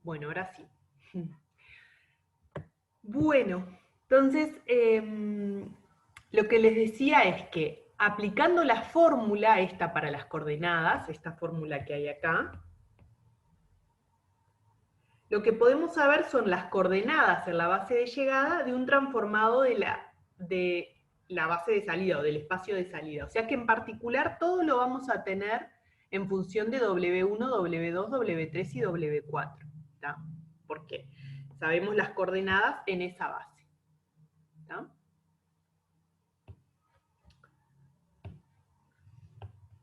Bueno, ahora sí. Bueno, entonces, lo que les decía es que aplicando la fórmula esta para las coordenadas, esta fórmula que hay acá, lo que podemos saber son las coordenadas en la base de llegada de un transformado de la base de salida o del espacio de salida. O sea que en particular todo lo vamos a tener en función de W1, W2, W3 y W4. ¿Tá? ¿Por qué? Sabemos las coordenadas en esa base. ¿Tá?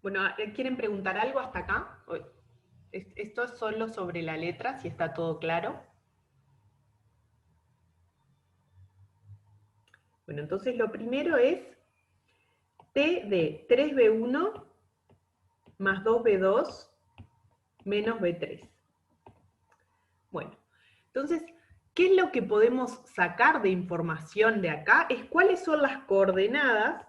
Bueno, ¿quieren preguntar algo hasta acá? Esto es solo sobre la letra, si está todo claro. Bueno, entonces lo primero es T de 3B1 más 2B2 menos B3. Bueno, entonces, ¿qué es lo que podemos sacar de información de acá? Es cuáles son las coordenadas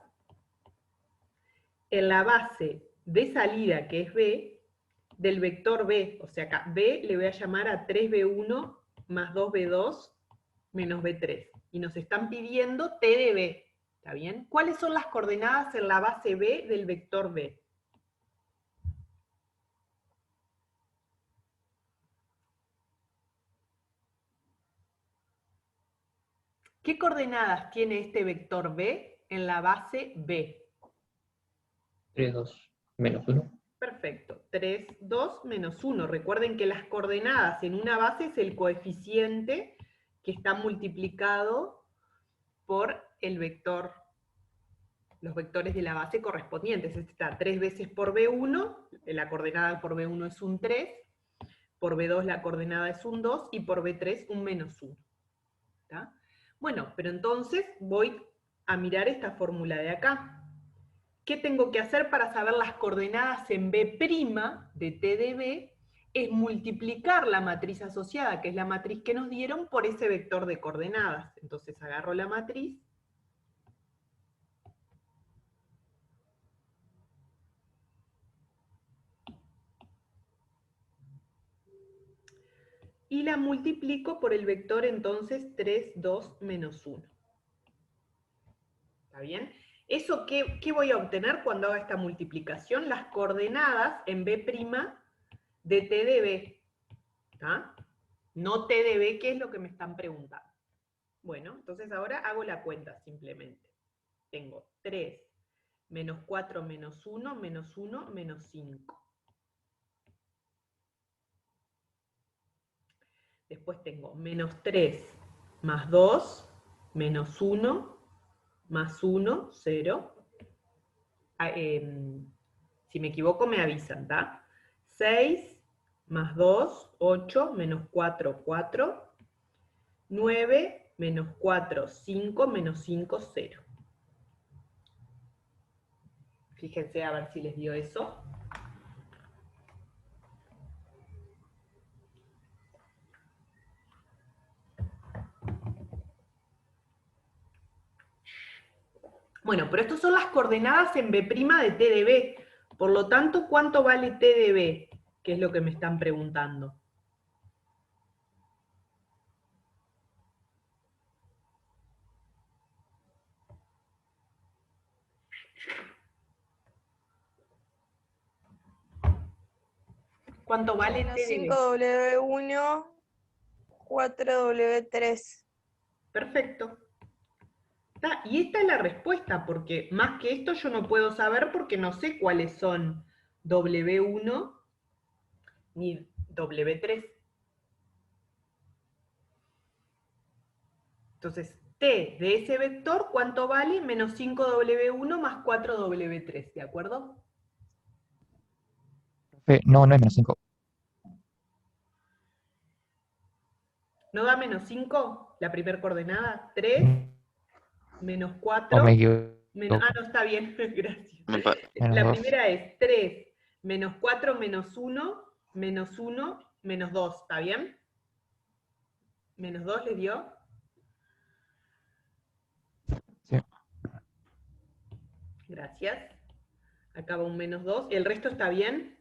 en la base de salida, que es B, del vector B. O sea, acá B le voy a llamar a 3B1 más 2B2 menos B3. Y nos están pidiendo T de B. ¿Está bien? ¿Cuáles son las coordenadas en la base B del vector B? ¿Qué coordenadas tiene este vector B en la base B? 3, 2, menos 1. Perfecto. 3, 2, menos 1. Recuerden que las coordenadas en una base es el coeficiente que está multiplicado por el vector, los vectores de la base correspondientes. Este está 3 veces por B1, la coordenada por B1 es un 3, por B2 la coordenada es un 2 y por B3 un menos 1. ¿Tá? Bueno, pero entonces voy a mirar esta fórmula de acá. ¿Qué tengo que hacer para saber las coordenadas en B' de T de B? Es multiplicar la matriz asociada, que es la matriz que nos dieron, por ese vector de coordenadas. Entonces agarro la matriz. Y la multiplico por el vector entonces 3, 2, menos 1. ¿Está bien? ¿Eso qué voy a obtener cuando haga esta multiplicación? Las coordenadas en B' de T de B. ¿Está? No T de B, que es lo que me están preguntando. Bueno, entonces ahora hago la cuenta simplemente. Tengo 3 menos 4 menos 1 menos 1 menos 5. Después tengo menos 3 más 2 menos 1 más 1, 0. Si me equivoco me avisan, ¿tá? 6 más 2, 8, menos 4, 4. 9 menos 4, 5, menos 5, 0. Fíjense a ver si les dio eso. Bueno, pero estas son las coordenadas en B' de T de B. Por lo tanto, ¿cuánto vale T de B? Que es lo que me están preguntando. ¿Cuánto vale Menos T de B? 5W1, 4W3. Perfecto. Y esta es la respuesta, porque más que esto yo no puedo saber porque no sé cuáles son W1 ni W3. Entonces, T de ese vector, ¿cuánto vale? Menos 5W1 más 4W3, ¿de acuerdo? No, no es menos 5. ¿No da menos 5 la primera coordenada? 3 menos No 4. me equivoco. No, está bien, gracias. Menos La 2. primera es 3 menos 4 menos 1 menos 2, ¿está bien? ¿Menos 2 le dio? Sí. Gracias. Acá va un menos 2. ¿El resto está bien?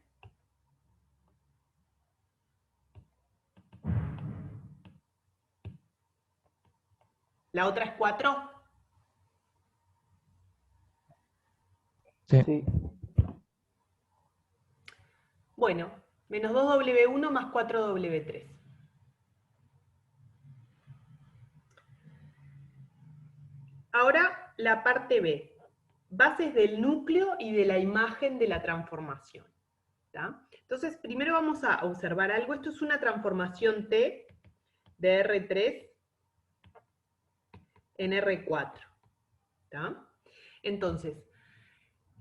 ¿La otra es 4? Sí. Sí. Bueno, menos 2W1 más 4W3. Ahora la parte B. Bases del núcleo y de la imagen de la transformación. ¿Tá? Entonces, primero vamos a observar algo. Esto es una transformación T de R3 en R4. ¿Tá? Entonces,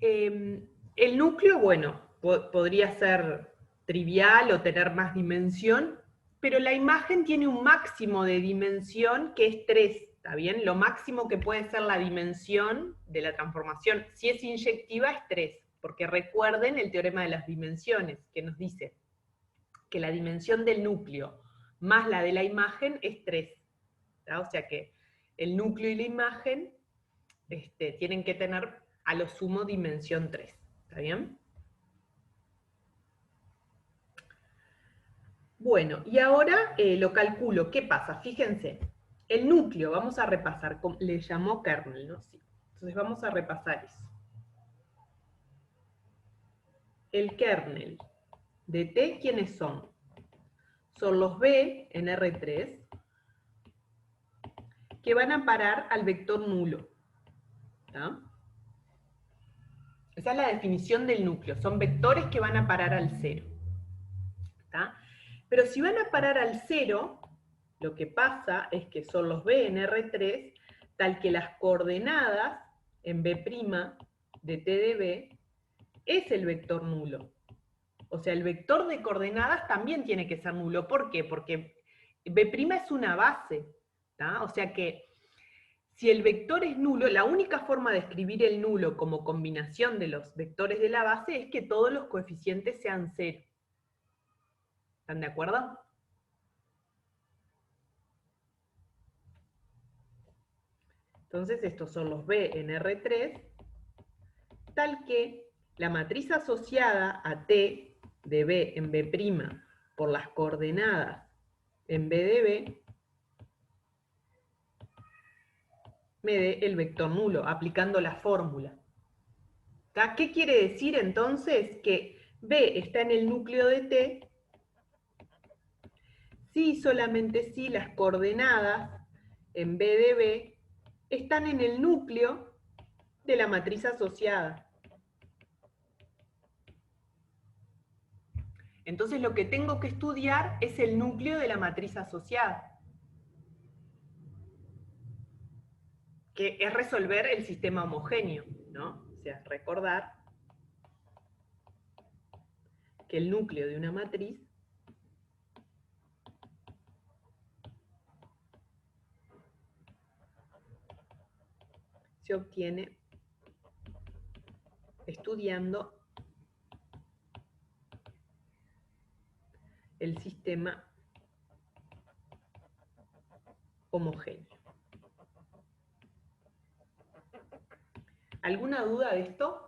el núcleo, bueno, podría ser trivial o tener más dimensión, pero la imagen tiene un máximo de dimensión que es 3, ¿está bien? Lo máximo que puede ser la dimensión de la transformación, si es inyectiva, es 3, porque recuerden el teorema de las dimensiones, que nos dice que la dimensión del núcleo más la de la imagen es 3. ¿Tá? O sea que el núcleo y la imagen tienen que tener a lo sumo dimensión 3. ¿Está bien? Bueno, y ahora lo calculo. ¿Qué pasa? Fíjense, el núcleo, vamos a repasar, le llamó kernel, ¿no? Sí. Entonces vamos a repasar eso. El kernel de T, ¿quiénes son? Son los B en R3 que van a parar al vector nulo. ¿Tá? Esa es la definición del núcleo. Son vectores que van a parar al 0. ¿Tá? Pero si van a parar al 0, lo que pasa es que son los B en R3, tal que las coordenadas en B' de T de B es el vector nulo. O sea, el vector de coordenadas también tiene que ser nulo. ¿Por qué? Porque B' es una base. ¿Tá? O sea que si el vector es nulo, la única forma de escribir el nulo como combinación de los vectores de la base es que todos los coeficientes sean 0. ¿Están de acuerdo? Entonces estos son los B en R3, tal que la matriz asociada a T de B en B' por las coordenadas en B de B me dé el vector nulo, aplicando la fórmula. ¿Qué quiere decir entonces? Que B está en el núcleo de T si solamente si las coordenadas en B de B están en el núcleo de la matriz asociada. Entonces lo que tengo que estudiar es el núcleo de la matriz asociada, que es resolver el sistema homogéneo, ¿no? O sea, recordar que el núcleo de una matriz se obtiene estudiando el sistema homogéneo. ¿Alguna duda de esto?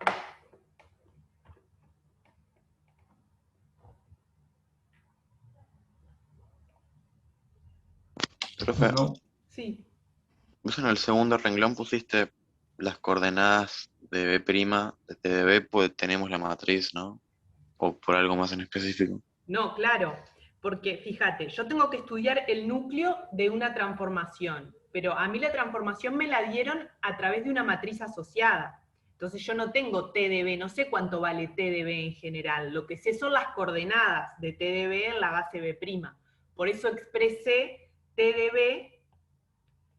Profe, Sí. vos en el segundo renglón pusiste las coordenadas de B', de T de B, pues tenemos la matriz, ¿no? O por algo más en específico. No, claro, porque fíjate, yo tengo que estudiar el núcleo de una transformación, pero a mí la transformación me la dieron a través de una matriz asociada. Entonces yo no tengo T de B, no sé cuánto vale T de B en general, lo que sé son las coordenadas de T de B en la base B'. Por eso expresé T de B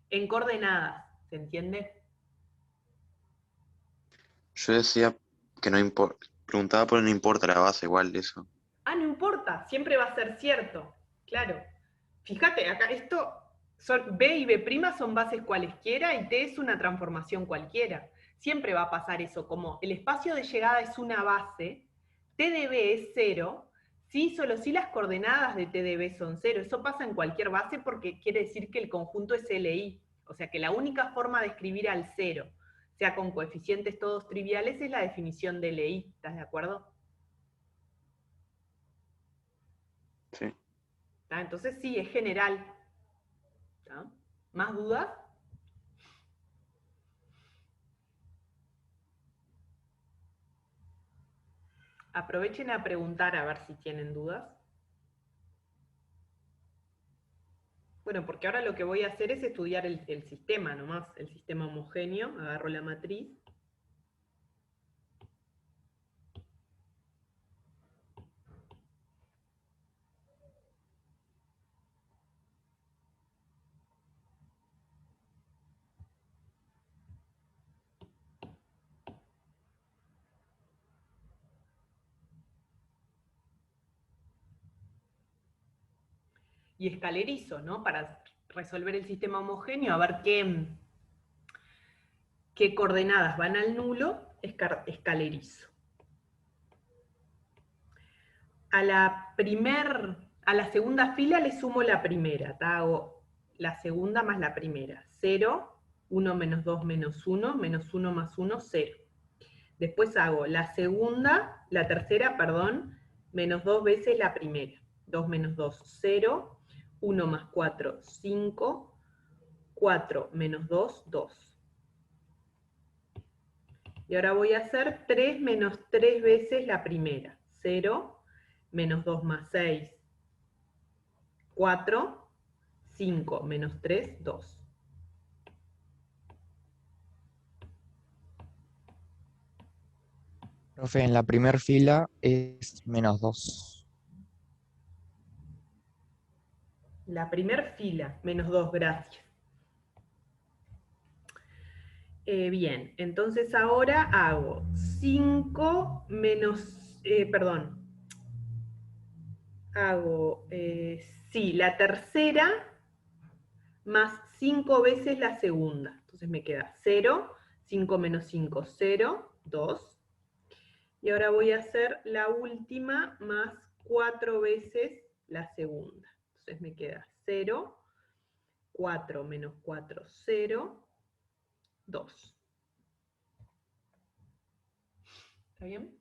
en coordenadas, ¿se entiende? Yo decía que no importa, preguntaba por no importa la base igual de eso. Ah, no importa, siempre va a ser cierto, claro. Fíjate, acá esto, B y B' son bases cualesquiera y T es una transformación cualquiera. Siempre va a pasar eso, como el espacio de llegada es una base, T de B es 0, sí, solo si las coordenadas de T de B son 0. Eso pasa en cualquier base porque quiere decir que el conjunto es LI. O sea que la única forma de escribir al 0, sea con coeficientes todos triviales, es la definición de LI. ¿Estás de acuerdo? Sí. ¿Tá? Entonces sí, es general. ¿Tá? ¿Más dudas? Aprovechen a preguntar a ver si tienen dudas. Bueno, porque ahora lo que voy a hacer es estudiar el sistema nomás, el sistema homogéneo. Agarro la matriz. Y escalerizo, ¿no? Para resolver el sistema homogéneo, a ver qué coordenadas van al nulo, escalerizo. A la segunda fila le sumo la primera, hago la segunda más la primera. 0, 1 menos 2 menos 1, menos 1 más 1, 0. Después hago la tercera, menos 2 veces la primera. 2 menos 2, 0. 1 más 4, 5. 4 menos 2, 2. Y ahora voy a hacer 3 menos 3 veces la primera. 0, menos 2 más 6, 4, 5 menos 3, 2. Profe, en la primera fila es menos 2. La primera fila, menos 2, gracias. Bien, entonces ahora hago 5 menos, hago, sí, la tercera más 5 veces la segunda. Entonces me queda 0, 5 menos 5, 0, 2. Y ahora voy a hacer la última más 4 veces la segunda. Entonces me queda 0, 4 menos 4, 0, 2. ¿Está bien?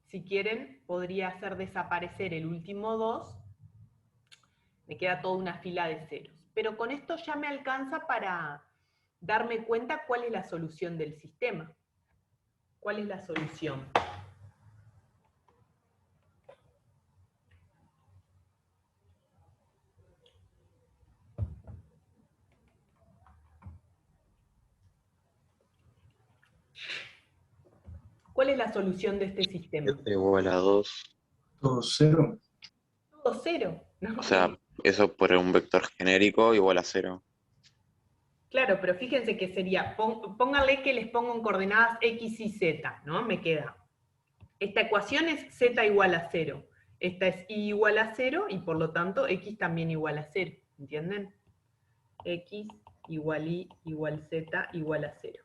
Si quieren, podría hacer desaparecer el último 2. Me queda toda una fila de ceros. Pero con esto ya me alcanza para darme cuenta cuál es la solución del sistema. ¿Cuál es la solución? ¿Cuál es la solución de este sistema? Esto igual a 2. Todo 0. Todo 0, ¿no? O sea, eso por un vector genérico igual a 0. Claro, pero fíjense que sería, pónganle que les pongo en coordenadas x y z, ¿no? Me queda. Esta ecuación es z igual a 0. Esta es y igual a 0 y por lo tanto x también igual a 0. ¿Entienden? X igual y igual z igual a 0.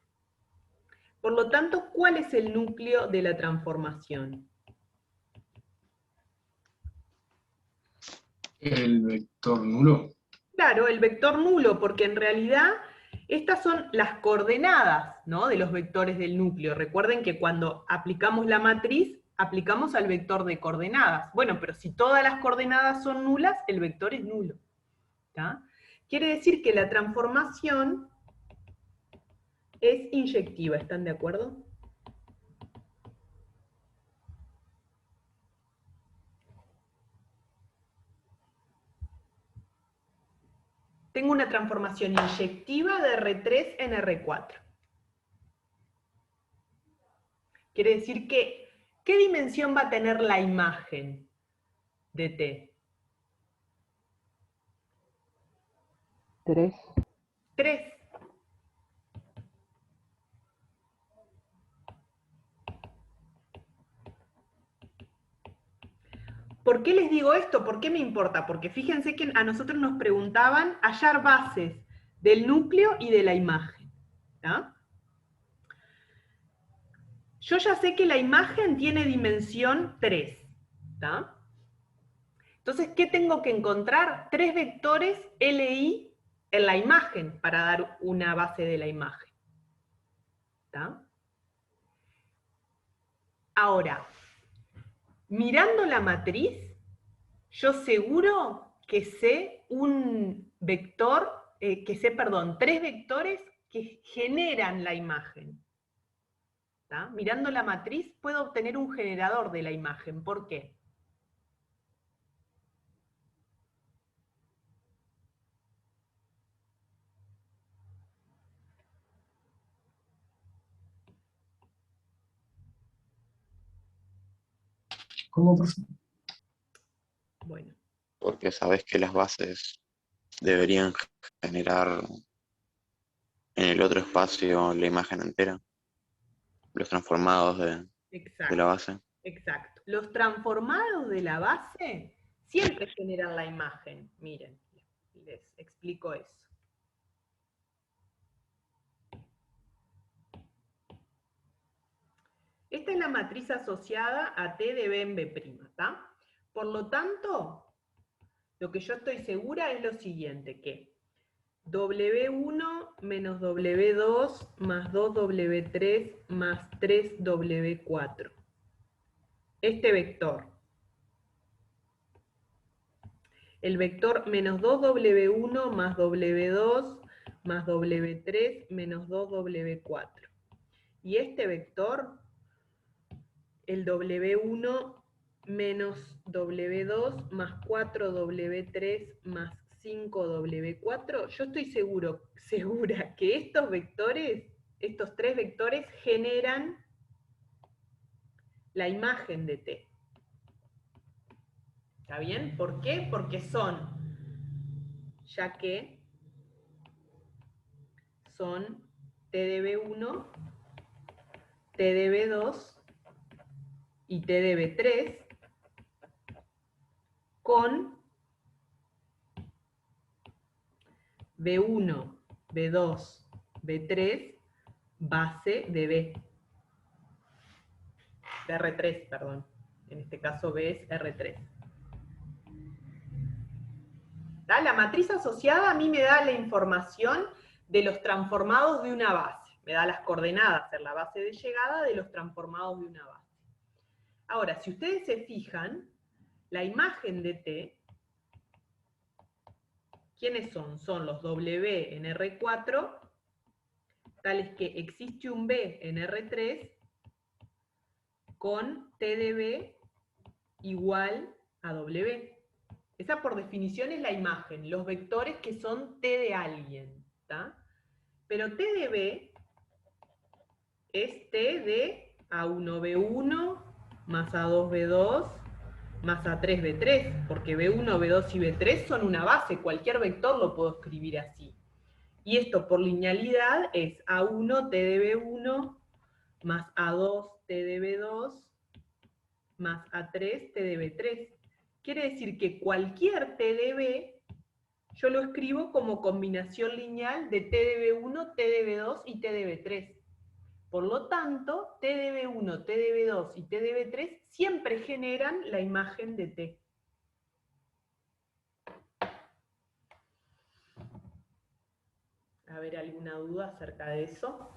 Por lo tanto, ¿cuál es el núcleo de la transformación? El vector nulo. Claro, el vector nulo, porque en realidad estas son las coordenadas, ¿no?, de los vectores del núcleo. Recuerden que cuando aplicamos la matriz, aplicamos al vector de coordenadas. Bueno, pero si todas las coordenadas son nulas, el vector es nulo. ¿Está? Quiere decir que la transformación es inyectiva, ¿están de acuerdo? Tengo una transformación inyectiva de R3 en R4. Quiere decir que, ¿qué dimensión va a tener la imagen de T? 3. 3. ¿Por qué les digo esto? ¿Por qué me importa? Porque fíjense que a nosotros nos preguntaban hallar bases del núcleo y de la imagen. ¿Tá? Yo ya sé que la imagen tiene dimensión 3. ¿Tá? Entonces, ¿qué tengo que encontrar? 3 vectores LI en la imagen para dar una base de la imagen. ¿Tá? Ahora, mirando la matriz, yo seguro que sé un vector, 3 vectores que generan la imagen. ¿tá? Mirando la matriz puedo obtener un generador de la imagen. ¿Por qué? ¿Cómo, profe? Bueno, Porque sabes que las bases deberían generar en el otro espacio la imagen entera, los transformados de la exacto, base. exacto. Los transformados de la base siempre generan la imagen. Miren, les explico eso. Esta es la matriz asociada a T de B en B', ¿tá? Por lo tanto, lo que yo estoy segura es lo siguiente, que W1 menos W2 más 2W3 más 3W4. Este vector. El vector menos 2W1 más W2 más W3 menos 2W4. Y este vector, el W1 menos W2 más 4W3 más 5W4, yo estoy segura que estos vectores, estos tres vectores, generan la imagen de T. ¿Está bien? ¿Por qué? Porque son, ya que son T de B1, T de B2 y T de B3 con B1, B2, B3, base de B. De R3, perdón. En este caso B es R3. ¿Tá? La matriz asociada a mí me da la información de los transformados de una base. Me da las coordenadas en la base de llegada de los transformados de una base. Ahora, si ustedes se fijan, la imagen de T, ¿quiénes son? Son los W en R4, tales que existe un B en R3 con T de B igual a W. Esa por definición es la imagen, los vectores que son T de alguien, ¿tá? Pero T de B es T de A1B1 más A2B2 más A3B3, porque B1, B2 y B3 son una base, cualquier vector lo puedo escribir así. Y esto por linealidad es A1 T de B1 más A2 T de B2 más A3 T de B3. Quiere decir que cualquier T de B yo lo escribo como combinación lineal de T de B1, T de B2 y T de B3. Por lo tanto, T de B1, T de B2 y T de B3 siempre generan la imagen de T. A ver, ¿alguna duda acerca de eso?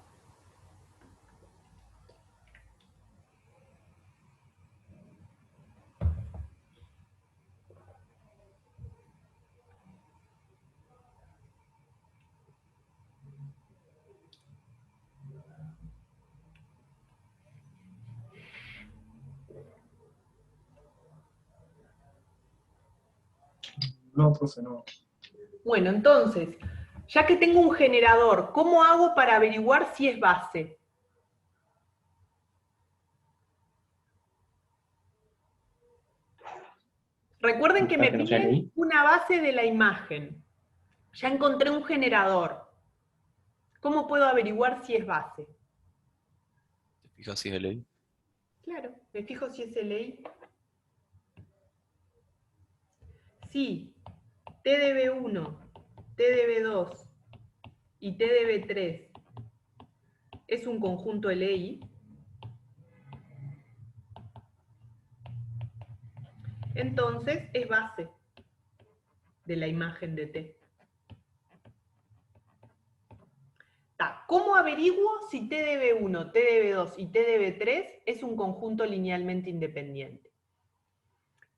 No, profe, no. Bueno, entonces, ya que tengo un generador, ¿cómo hago para averiguar si es base? Recuerden que me piden una base de la imagen. Ya encontré un generador. ¿Cómo puedo averiguar si es base? ¿Te fijas si es LI? Claro, me fijo si es LI. Sí, T de B1, T de B2 y T de B3 es un conjunto LI. Entonces es base de la imagen de T. ¿Cómo averiguo si T de B1, T de B2 y T de B3 es un conjunto linealmente independiente?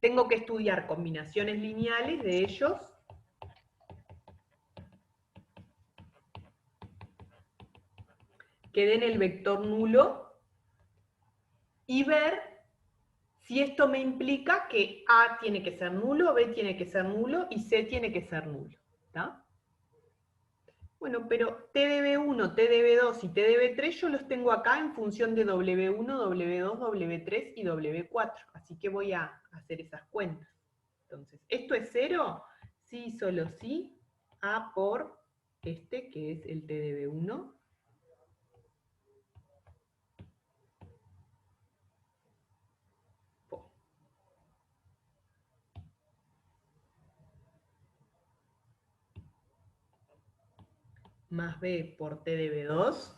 Tengo que estudiar combinaciones lineales de ellos que den el vector nulo y ver si esto me implica que A tiene que ser nulo, B tiene que ser nulo y C tiene que ser nulo. ¿Está? Bueno, pero TDB1, TDB2 y TDB3 yo los tengo acá en función de W1, W2, W3 y W4. Así que voy a hacer esas cuentas. Entonces, ¿esto es 0? Sí, solo sí. A por este, que es el TDB1. Más B por TDB2.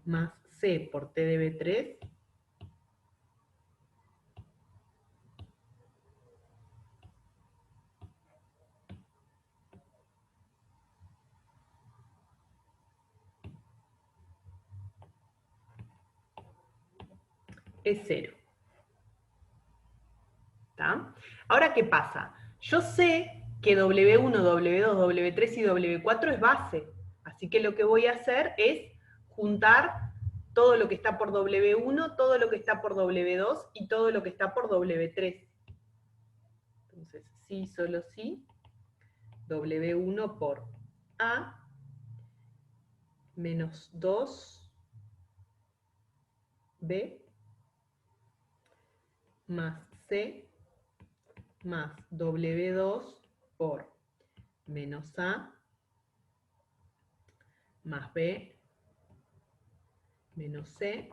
Más C por TDB3. Es 0. ¿Está? Ahora, ¿qué pasa? Yo sé que W1, W2, W3 y W4 es base. Así que lo que voy a hacer es juntar todo lo que está por W1, todo lo que está por W2 y todo lo que está por W3. Entonces, sí, solo sí. W1 por A menos 2B más C más W2 por menos A más B menos C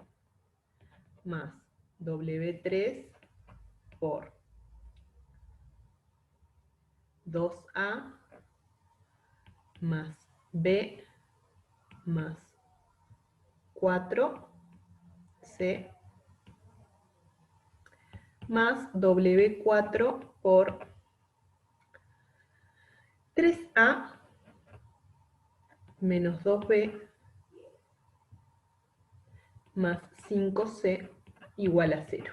más W3 por 2A más B más 4C más W4 por 3A menos 2B más 5C igual a 0.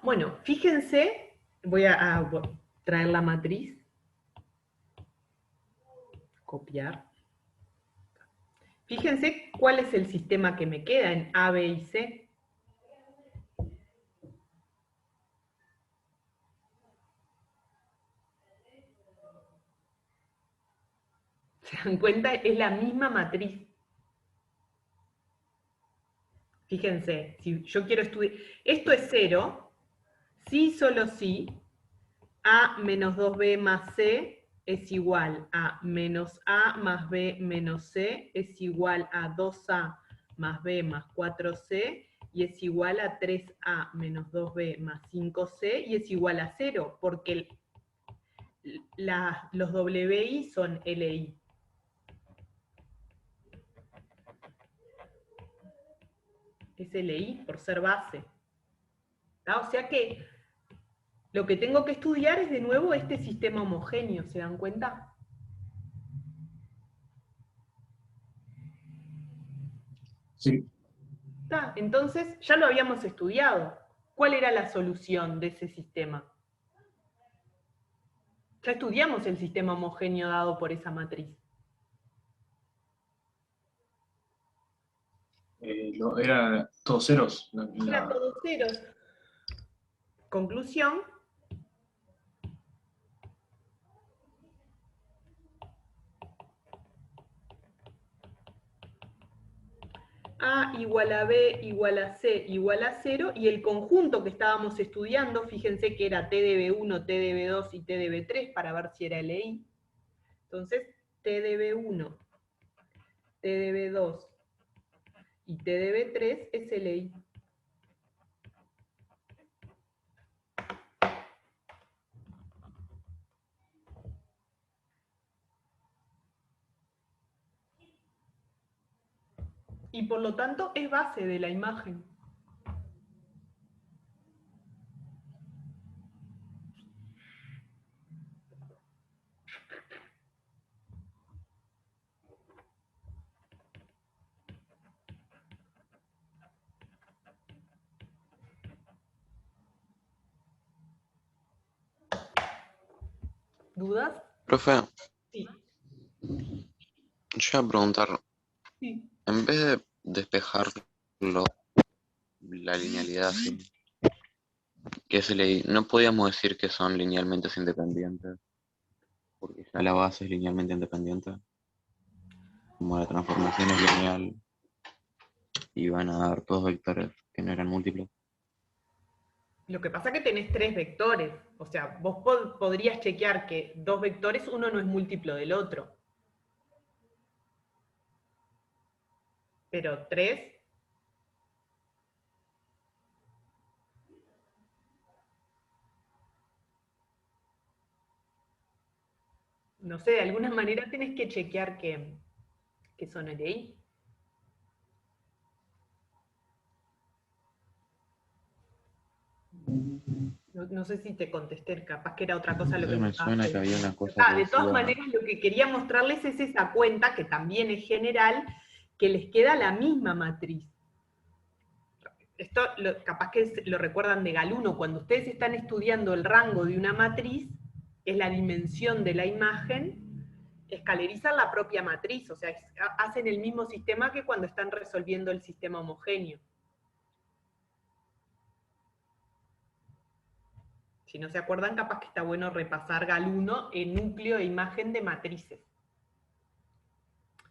Bueno, fíjense, voy a traer la matriz, copiar. Fíjense cuál es el sistema que me queda en A, B y C. ¿Se dan cuenta? Es la misma matriz. Fíjense, si yo quiero estudiar, esto es 0, sí, solo sí, A menos 2B más C es igual a menos A más B menos C es igual a 2A más B más 4C y es igual a 3A menos 2B más 5C y es igual a 0, porque los WI son LI. Es LI por ser base. ¿Tá? O sea que lo que tengo que estudiar es de nuevo este sistema homogéneo, ¿se dan cuenta? Sí. ¿Tá? Entonces, ya lo habíamos estudiado. ¿Cuál era la solución de ese sistema? Ya estudiamos el sistema homogéneo dado por esa matriz. Era todos ceros. Era todo ceros. Conclusión. A igual a B igual a C igual a 0, y el conjunto que estábamos estudiando, fíjense que era TDB1, TDB2 y TDB3 para ver si era LI. Entonces, TDB1, TDB2 y TDB3 es LI. Y por lo tanto es base de la imagen. ¿Dudas? Profe, Sí. yo iba a preguntar, Sí. en vez de despejar la linealidad así, no podíamos decir que son linealmente independientes, porque ya la base es linealmente independiente, como la transformación es lineal y van a dar dos vectores que no eran múltiplos. Lo que pasa es que tenés tres vectores. O sea, vos podrías chequear que dos vectores, uno no es múltiplo del otro. Pero tres, no sé, de alguna manera tenés que chequear que son ahí. No sé si te contesté, capaz que era otra cosa lo que Entonces me me estabas suena que había preguntando. una cosa que De todas decía, maneras, lo que quería mostrarles es esa cuenta, que también es general, que les queda la misma matriz. Esto capaz que lo recuerdan de Galuno, cuando ustedes están estudiando el rango de una matriz, es la dimensión de la imagen, escalerizan la propia matriz, o sea, hacen el mismo sistema que cuando están resolviendo el sistema homogéneo. Si no se acuerdan, capaz que está bueno repasar Galuno en núcleo e imagen de matrices.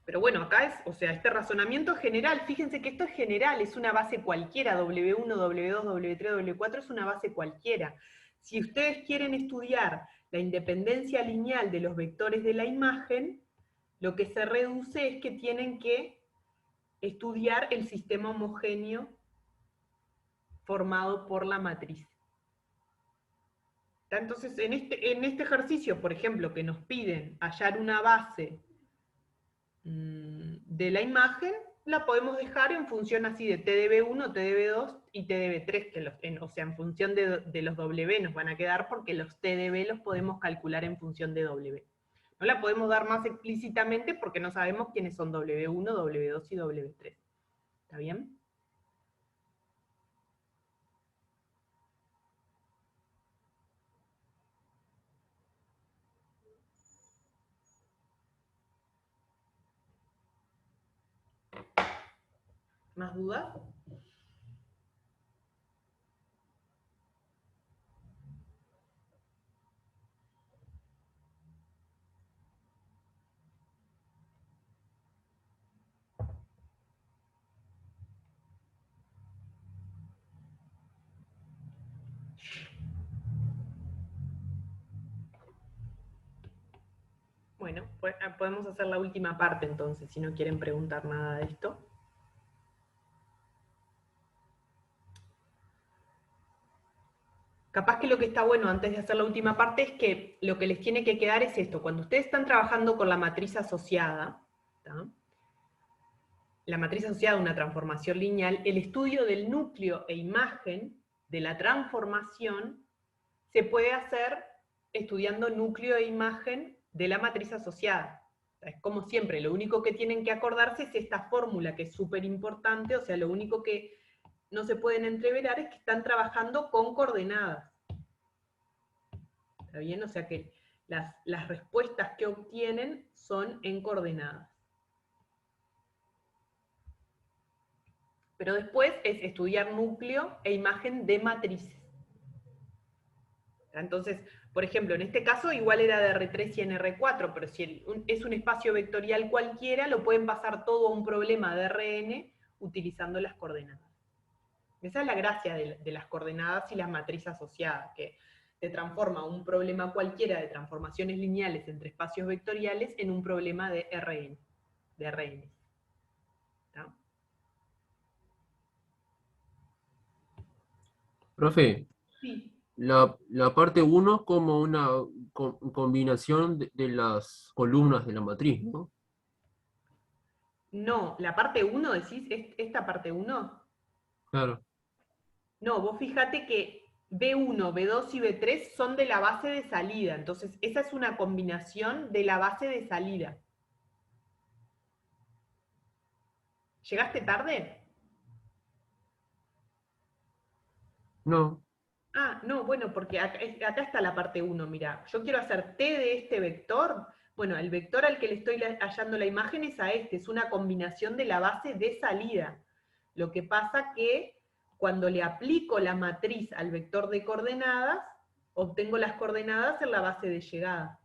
Pero bueno, acá es, o sea, este razonamiento general, fíjense que esto es general, es una base cualquiera, W1, W2, W3, W4 es una base cualquiera. Si ustedes quieren estudiar la independencia lineal de los vectores de la imagen, lo que se reduce es que tienen que estudiar el sistema homogéneo formado por la matriz. Entonces, en este ejercicio, por ejemplo, que nos piden hallar una base de la imagen, la podemos dejar en función así de TDB1, TDB2 y TDB3, o sea, en función de los W nos van a quedar porque los TDB los podemos calcular en función de W. No la podemos dar más explícitamente porque no sabemos quiénes son W1, W2 y W3. ¿Está bien? ¿Más dudas? Bueno, pues podemos hacer la última parte entonces, si no quieren preguntar nada de esto. Capaz que lo que está bueno antes de hacer la última parte es que lo que les tiene que quedar es esto. Cuando ustedes están trabajando con la matriz asociada, ¿tá? La matriz asociada a una transformación lineal, el estudio del núcleo e imagen de la transformación se puede hacer estudiando núcleo e imagen de la matriz asociada. Es como siempre, lo único que tienen que acordarse es esta fórmula que es súper importante, o sea, lo único que no se pueden entreverar es que están trabajando con coordenadas. ¿Está bien? O sea que las respuestas que obtienen son en coordenadas. Pero después es estudiar núcleo e imagen de matrices. Entonces, por ejemplo, en este caso igual era de R3 y en R4, pero si es un espacio vectorial cualquiera, lo pueden pasar todo a un problema de Rn utilizando las coordenadas. Esa es la gracia de las coordenadas y las matrices asociadas, que te transforma un problema cualquiera de transformaciones lineales entre espacios vectoriales en un problema de Rn. ¿Tá? Profe, Sí. la parte uno es como una combinación de las columnas de la matriz, ¿no? No, la parte 1, decís, esta parte 1. Claro. No, vos fíjate que B1, B2 y B3 son de la base de salida, entonces esa es una combinación de la base de salida. ¿Llegaste tarde? No. Ah, no, bueno, porque acá está la parte 1, mira. Yo quiero hacer T de este vector. Bueno, el vector al que le estoy hallando la imagen es a este, es una combinación de la base de salida. Lo que pasa que cuando le aplico la matriz al vector de coordenadas, obtengo las coordenadas en la base de llegada.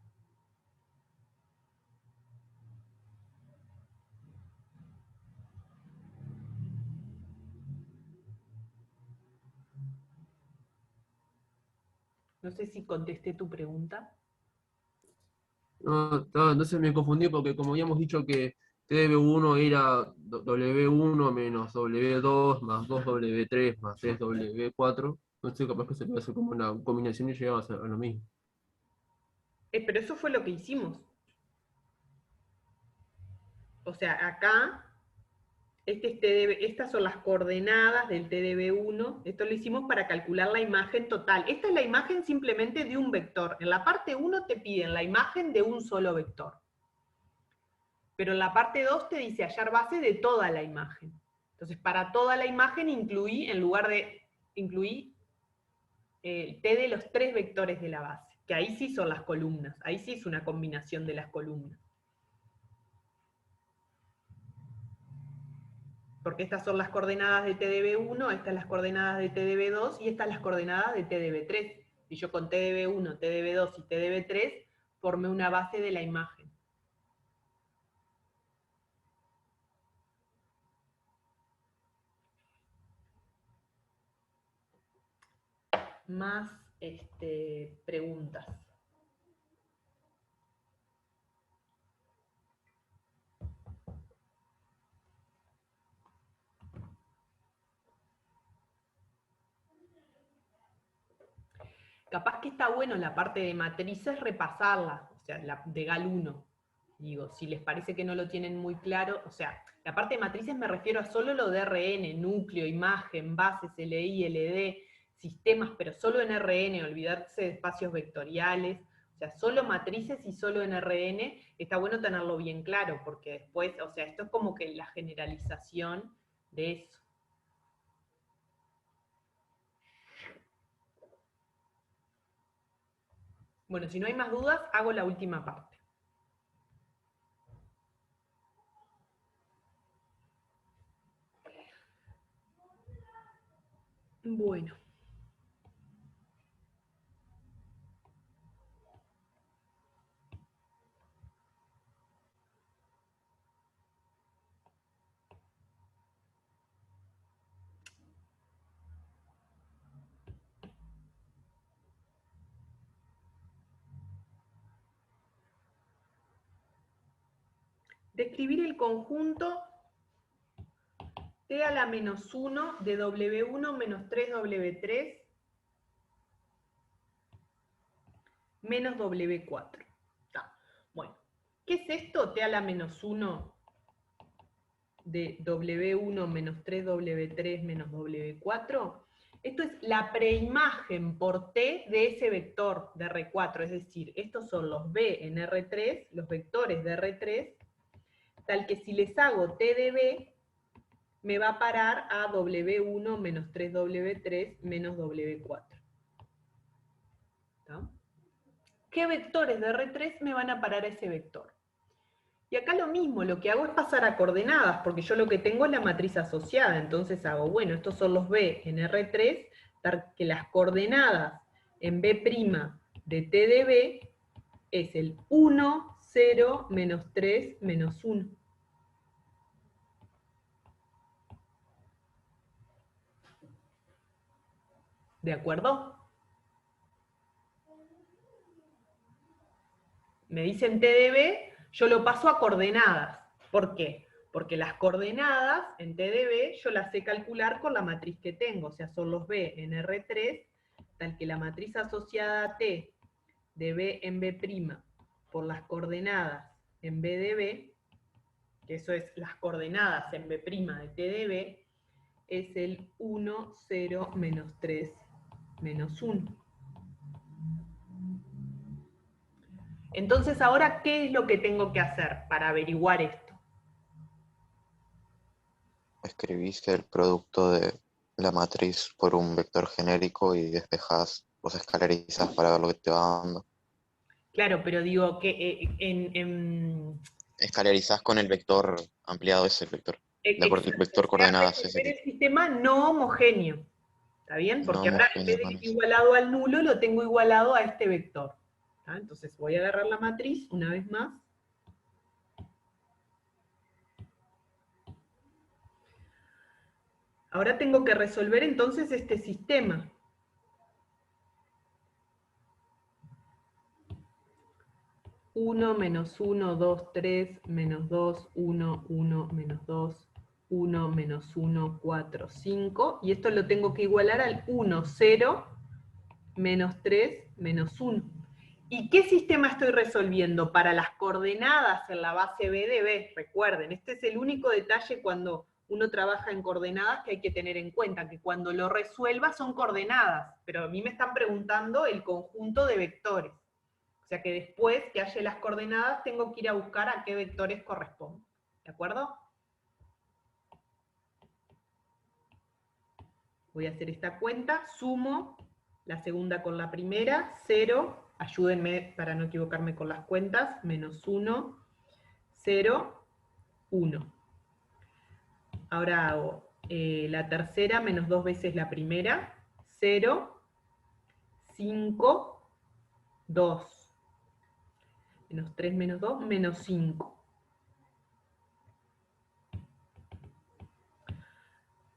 No sé si contesté tu pregunta. No, entonces me confundí porque como habíamos dicho que TDB1 era W1 menos W2 más 2W3 más 3W4, entonces capaz que se puede hacer como una combinación y llegamos a lo mismo. Pero eso fue lo que hicimos. O sea, acá, estas son las coordenadas del TDB1. Esto lo hicimos para calcular la imagen total. Esta es la imagen simplemente de un vector. En la parte 1 te piden la imagen de un solo vector. Pero en la parte 2 te dice hallar base de toda la imagen. Entonces, para toda la imagen incluí el T de los 3 vectores de la base, que ahí sí son las columnas, ahí sí es una combinación de las columnas. Porque estas son las coordenadas de TDB1, estas las coordenadas de TDB2 y estas las coordenadas de TDB3. Y yo con TDB1, TDB2 y TDB3 formé una base de la imagen. Más preguntas. Capaz que está bueno la parte de matrices repasarla, o sea, la de GAL 1. Digo, si les parece que no lo tienen muy claro, o sea, la parte de matrices me refiero a solo lo de RN, núcleo, imagen, bases, LI, LD, sistemas, pero solo en RN, olvidarse de espacios vectoriales, o sea, solo matrices y solo en RN, está bueno tenerlo bien claro, porque después, o sea, esto es como que la generalización de eso. Bueno, si no hay más dudas, hago la última parte. Bueno. Describir el conjunto T a la menos 1 de W1 menos 3W3 menos W4. Bueno, ¿qué es esto? T a la menos 1 de W1 menos 3W3 menos W4. Esto es la preimagen por T de ese vector de R4, es decir, estos son los B en R3, los vectores de R3, tal que si les hago T de B, me va a parar a W1 menos 3W3 menos W4. ¿Está? ¿Qué vectores de R3 me van a parar a ese vector? Y acá lo mismo, lo que hago es pasar a coordenadas, porque yo lo que tengo es la matriz asociada, entonces hago, bueno, estos son los B en R3, que las coordenadas en B' de T de B es el 1, 0, menos 3, menos 1. ¿De acuerdo? Me dicen T de B, yo lo paso a coordenadas. ¿Por qué? Porque las coordenadas en T de B yo las sé calcular con la matriz que tengo, o sea, son los B en R3, tal que la matriz asociada a T de B en B' por las coordenadas en B de B, que eso es las coordenadas en B' de T de B, es el 1, 0, menos 3, menos 1. Entonces, ahora, ¿qué es lo que tengo que hacer para averiguar esto? Escribiste el producto de la matriz por un vector genérico y despejás, vos escalarizás para ver lo que te va dando. Claro, pero digo que Escalarizás con el vector ampliado, ese vector. El exacto, vector se hace coordenadas ese resolver que el sistema no homogéneo. ¿Está bien? no Porque ahora en homogéneo vez con de eso. igualado al nulo, lo tengo igualado a este vector. ¿Está? Entonces voy a agarrar la matriz una vez más. Ahora tengo que resolver entonces este sistema. Uno, menos 1, 2, 3, menos 2, 1, 1, menos 2, 1, menos 1, 4, 5. Y esto lo tengo que igualar al 1, 0, menos 3, menos 1. ¿Y qué sistema estoy resolviendo? Para las coordenadas en la base B de B. Recuerden, este es el único detalle cuando uno trabaja en coordenadas que hay que tener en cuenta, que cuando lo resuelva son coordenadas, pero a mí me están preguntando el conjunto de vectores. O sea que después que haya las coordenadas tengo que ir a buscar a qué vectores corresponden. ¿De acuerdo? Voy a hacer esta cuenta, sumo la segunda con la primera, 0, ayúdenme para no equivocarme con las cuentas, menos 1, 0, 1. Ahora hago la tercera menos 2 veces la primera, 0, 5, 2. Menos 3 menos 2, menos 5.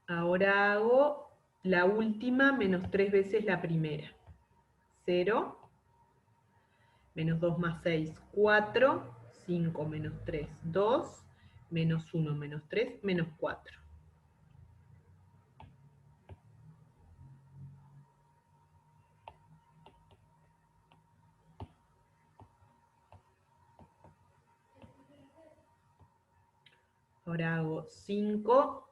Ahora hago la última menos 3 veces la primera. 0, menos 2 más 6, 4, 5 menos 3, 2, menos 1 menos 3, menos 4. Ahora hago 5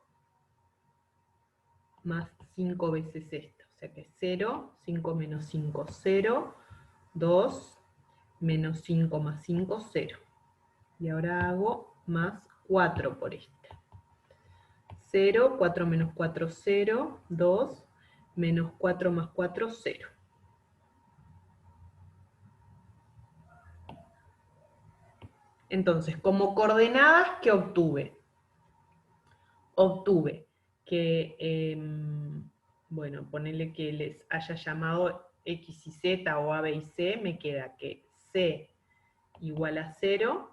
más 5 veces esto. O sea que 0, 5 menos 5, 0, 2, menos 5 más 5, 0. Y ahora hago más 4 por esta. 0, 4 menos 4, 0, 2, menos 4 más 4, 0. Entonces, como coordenadas, ¿qué obtuve? Obtuve que, bueno, ponerle que les haya llamado X y Z o A, B y C, me queda que C igual a 0,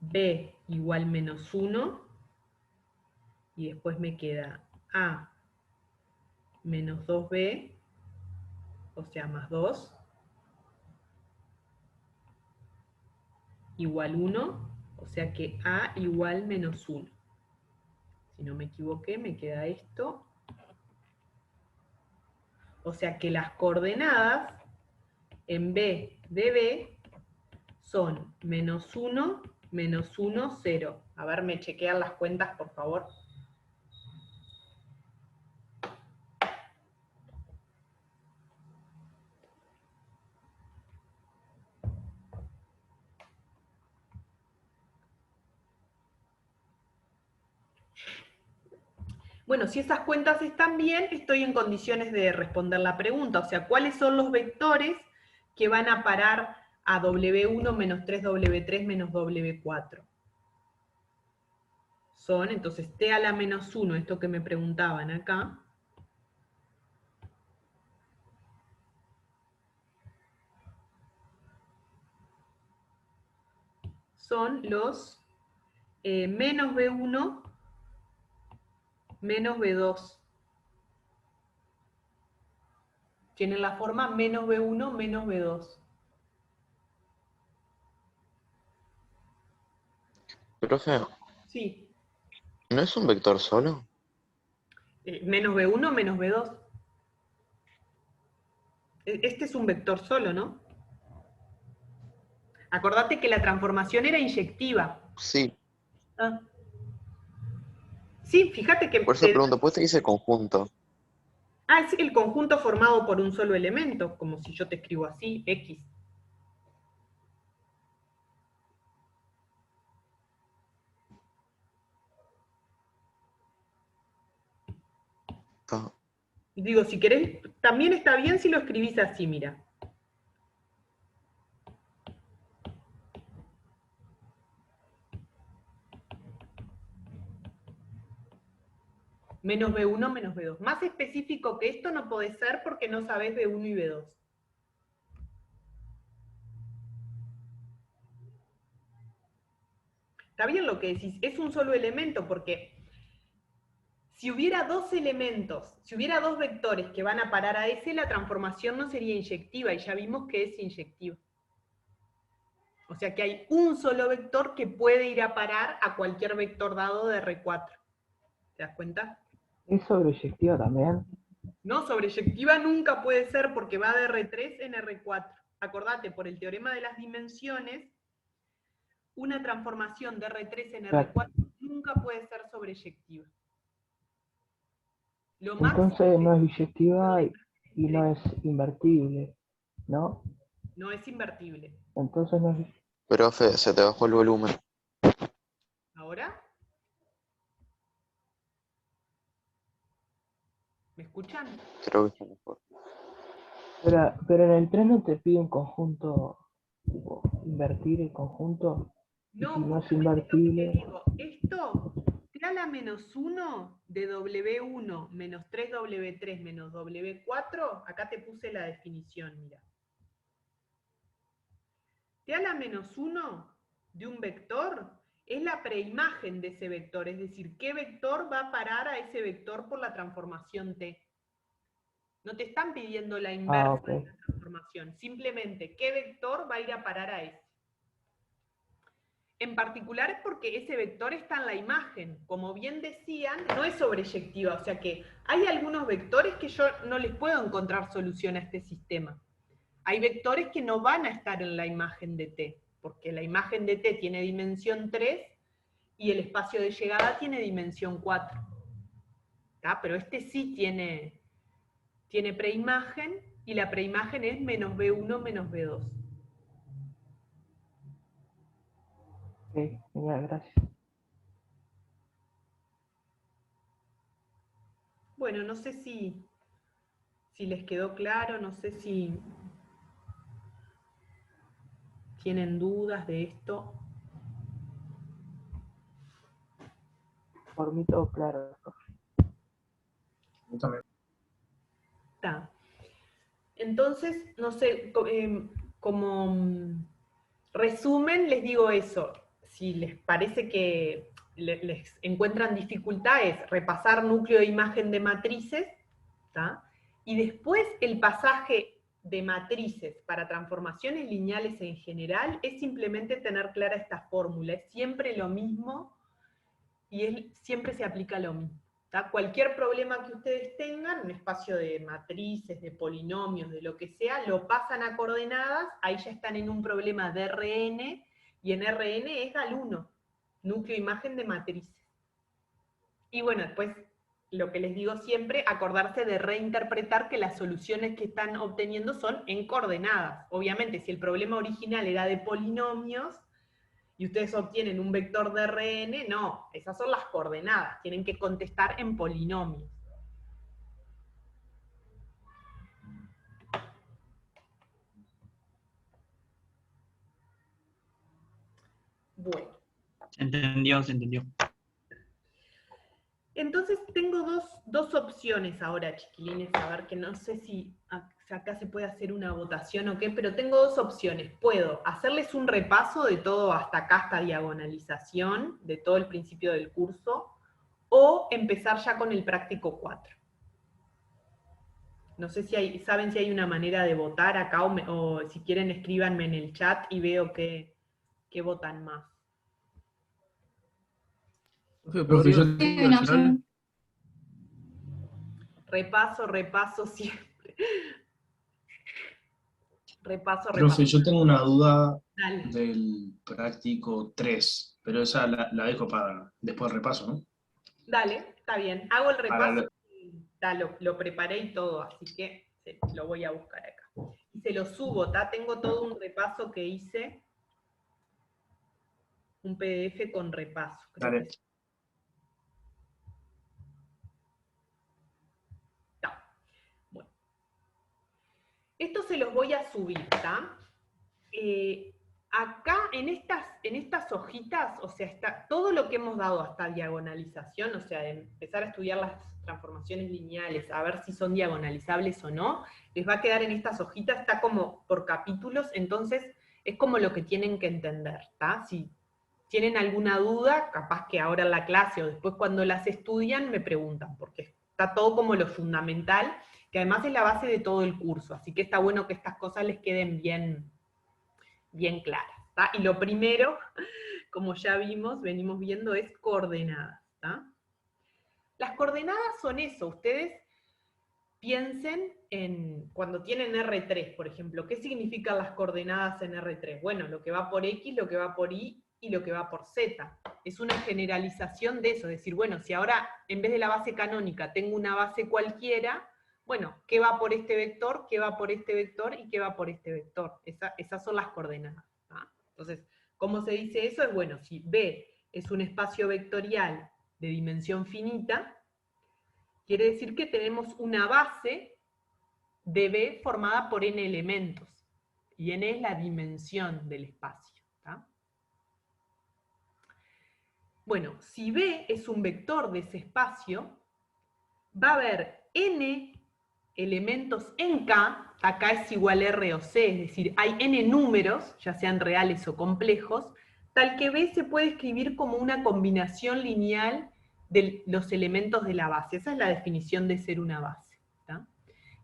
B igual menos 1, y después me queda A menos 2B, o sea, más 2, igual 1, o sea que A igual menos 1. Si no me equivoqué, me queda esto. O sea que las coordenadas en B de B son menos 1, menos 1, 0. A ver, me chequean las cuentas, por favor. Bueno, si esas cuentas están bien, estoy en condiciones de responder la pregunta. O sea, ¿cuáles son los vectores que van a parar a W1 menos 3W3 menos W4? Son, entonces, T a la menos 1, esto que me preguntaban acá. Son los menos B1 menos B2. Tienen la forma menos B1 menos B2. Profe, Sí. ¿no es un vector solo? Menos B1 menos B2. Este es un vector solo, ¿no? Acordate que la transformación era inyectiva. Sí, Ah. Sí, fíjate que... por eso pregunto, ¿pues te dice conjunto? Ah, es el conjunto formado por un solo elemento, como si yo te escribo así, X. está. Digo, si querés, también está bien si lo escribís así, mira. Menos B1 menos B2. Más específico que esto no podés ser porque no sabés B1 y B2. Está bien lo que decís, es un solo elemento porque si hubiera dos elementos, si hubiera dos vectores que van a parar a S, la transformación no sería inyectiva y ya vimos que es inyectiva. O sea que hay un solo vector que puede ir a parar a cualquier vector dado de R4. ¿Te das cuenta? ¿Es sobreyectiva también? No, sobreyectiva nunca puede ser porque va de R3 en R4. Acordate, por el teorema de las dimensiones, una transformación de R3 en R4 nunca puede ser sobreyectiva. Lo máximo Entonces no es que biyectiva y no es invertible, ¿no? no es invertible. Entonces no es... Profe, se te bajó el volumen. ¿Ahora? ¿Me escuchan? Creo que está mejor. Pero en el tren no te pide un conjunto, tipo, invertir el conjunto. Y si no es justamente lo que te invertible, digo, esto, T a la menos 1 de W1 menos 3W3 menos W4, acá te puse la definición, mira. T a la menos 1 de un vector es la preimagen de ese vector, es decir, qué vector va a parar a ese vector por la transformación T. No te están pidiendo la inversa ok. de la transformación, simplemente qué vector va a ir a parar a ese. En particular es porque ese vector está en la imagen. Como bien decían, no es sobreyectiva, o sea que hay algunos vectores que yo no les puedo encontrar solución a este sistema. Hay vectores que no van a estar en la imagen de T, porque la imagen de T tiene dimensión 3 y el espacio de llegada tiene dimensión 4. ¿Tá? Pero este sí tiene preimagen, y la preimagen es menos B1 menos B2. Ok, genial, gracias. Bueno, no sé si les quedó claro, no sé si tienen dudas de esto. Por mí todo claro. Yo también. Está. Entonces, no sé, como resumen les digo eso. Si les parece que les encuentran dificultades, repasar núcleo de imagen de matrices, ¿tá? Y después el pasaje de matrices para transformaciones lineales en general es simplemente tener clara esta fórmula. Es siempre lo mismo y siempre se aplica lo mismo. ¿Tá? Cualquier problema que ustedes tengan, un espacio de matrices, de polinomios, de lo que sea, lo pasan a coordenadas, ahí ya están en un problema de Rn, y en Rn es GAL1, núcleo imagen de matrices. Y bueno, después, lo que les digo siempre, acordarse de reinterpretar que las soluciones que están obteniendo son en coordenadas. Obviamente, si el problema original era de polinomios, y ustedes obtienen un vector de Rn, no, esas son las coordenadas, tienen que contestar en polinomios. Bueno. Se entendió, se entendió. Entonces tengo dos opciones ahora, chiquilines, a ver, que no sé si acá se puede hacer una votación o qué, pero tengo dos opciones. Puedo hacerles un repaso de todo hasta acá, hasta diagonalización, de todo el principio del curso, o empezar ya con el práctico 4. No sé si saben si hay una manera de votar acá, o si quieren escríbanme en el chat y veo qué votan más. Profe, yo tengo al final. Repaso siempre. Repaso. Profe, yo tengo una duda Dale. del práctico 3, pero esa la dejo para después del repaso, ¿no? Dale, está bien. Hago el repaso. Para Lo preparé y todo, así que lo voy a buscar acá. Y se lo subo, tengo todo un repaso que hice. Un PDF con repaso. Dale. Esto se los voy a subir, ¿está? Acá, en estas hojitas, o sea, está todo lo que hemos dado hasta diagonalización, o sea, de empezar a estudiar las transformaciones lineales, a ver si son diagonalizables o no, les va a quedar en estas hojitas, está como por capítulos, entonces es como lo que tienen que entender, ¿está? Si tienen alguna duda, capaz que ahora en la clase o después cuando las estudian me preguntan, porque está todo como lo fundamental, que además es la base de todo el curso, así que está bueno que estas cosas les queden bien claras, ¿tá? Y lo primero, como ya venimos viendo, es coordenadas, ¿tá? Las coordenadas son eso, ustedes piensen en, cuando tienen R3, por ejemplo, ¿qué significan las coordenadas en R3? Bueno, lo que va por X, lo que va por Y y lo que va por Z. Es una generalización de eso, es decir, bueno, si ahora en vez de la base canónica tengo una base cualquiera, bueno, ¿qué va por este vector, qué va por este vector y qué va por este vector? Esas son las coordenadas, ¿tá? Entonces, ¿cómo se dice eso? Es bueno, si B es un espacio vectorial de dimensión finita, quiere decir que tenemos una base de B formada por n elementos, y n es la dimensión del espacio, ¿tá? Bueno, si B es un vector de ese espacio, va a haber n elementos en K, acá es igual R o C, es decir, hay n números, ya sean reales o complejos, tal que B se puede escribir como una combinación lineal de los elementos de la base. Esa es la definición de ser una base, ¿tá?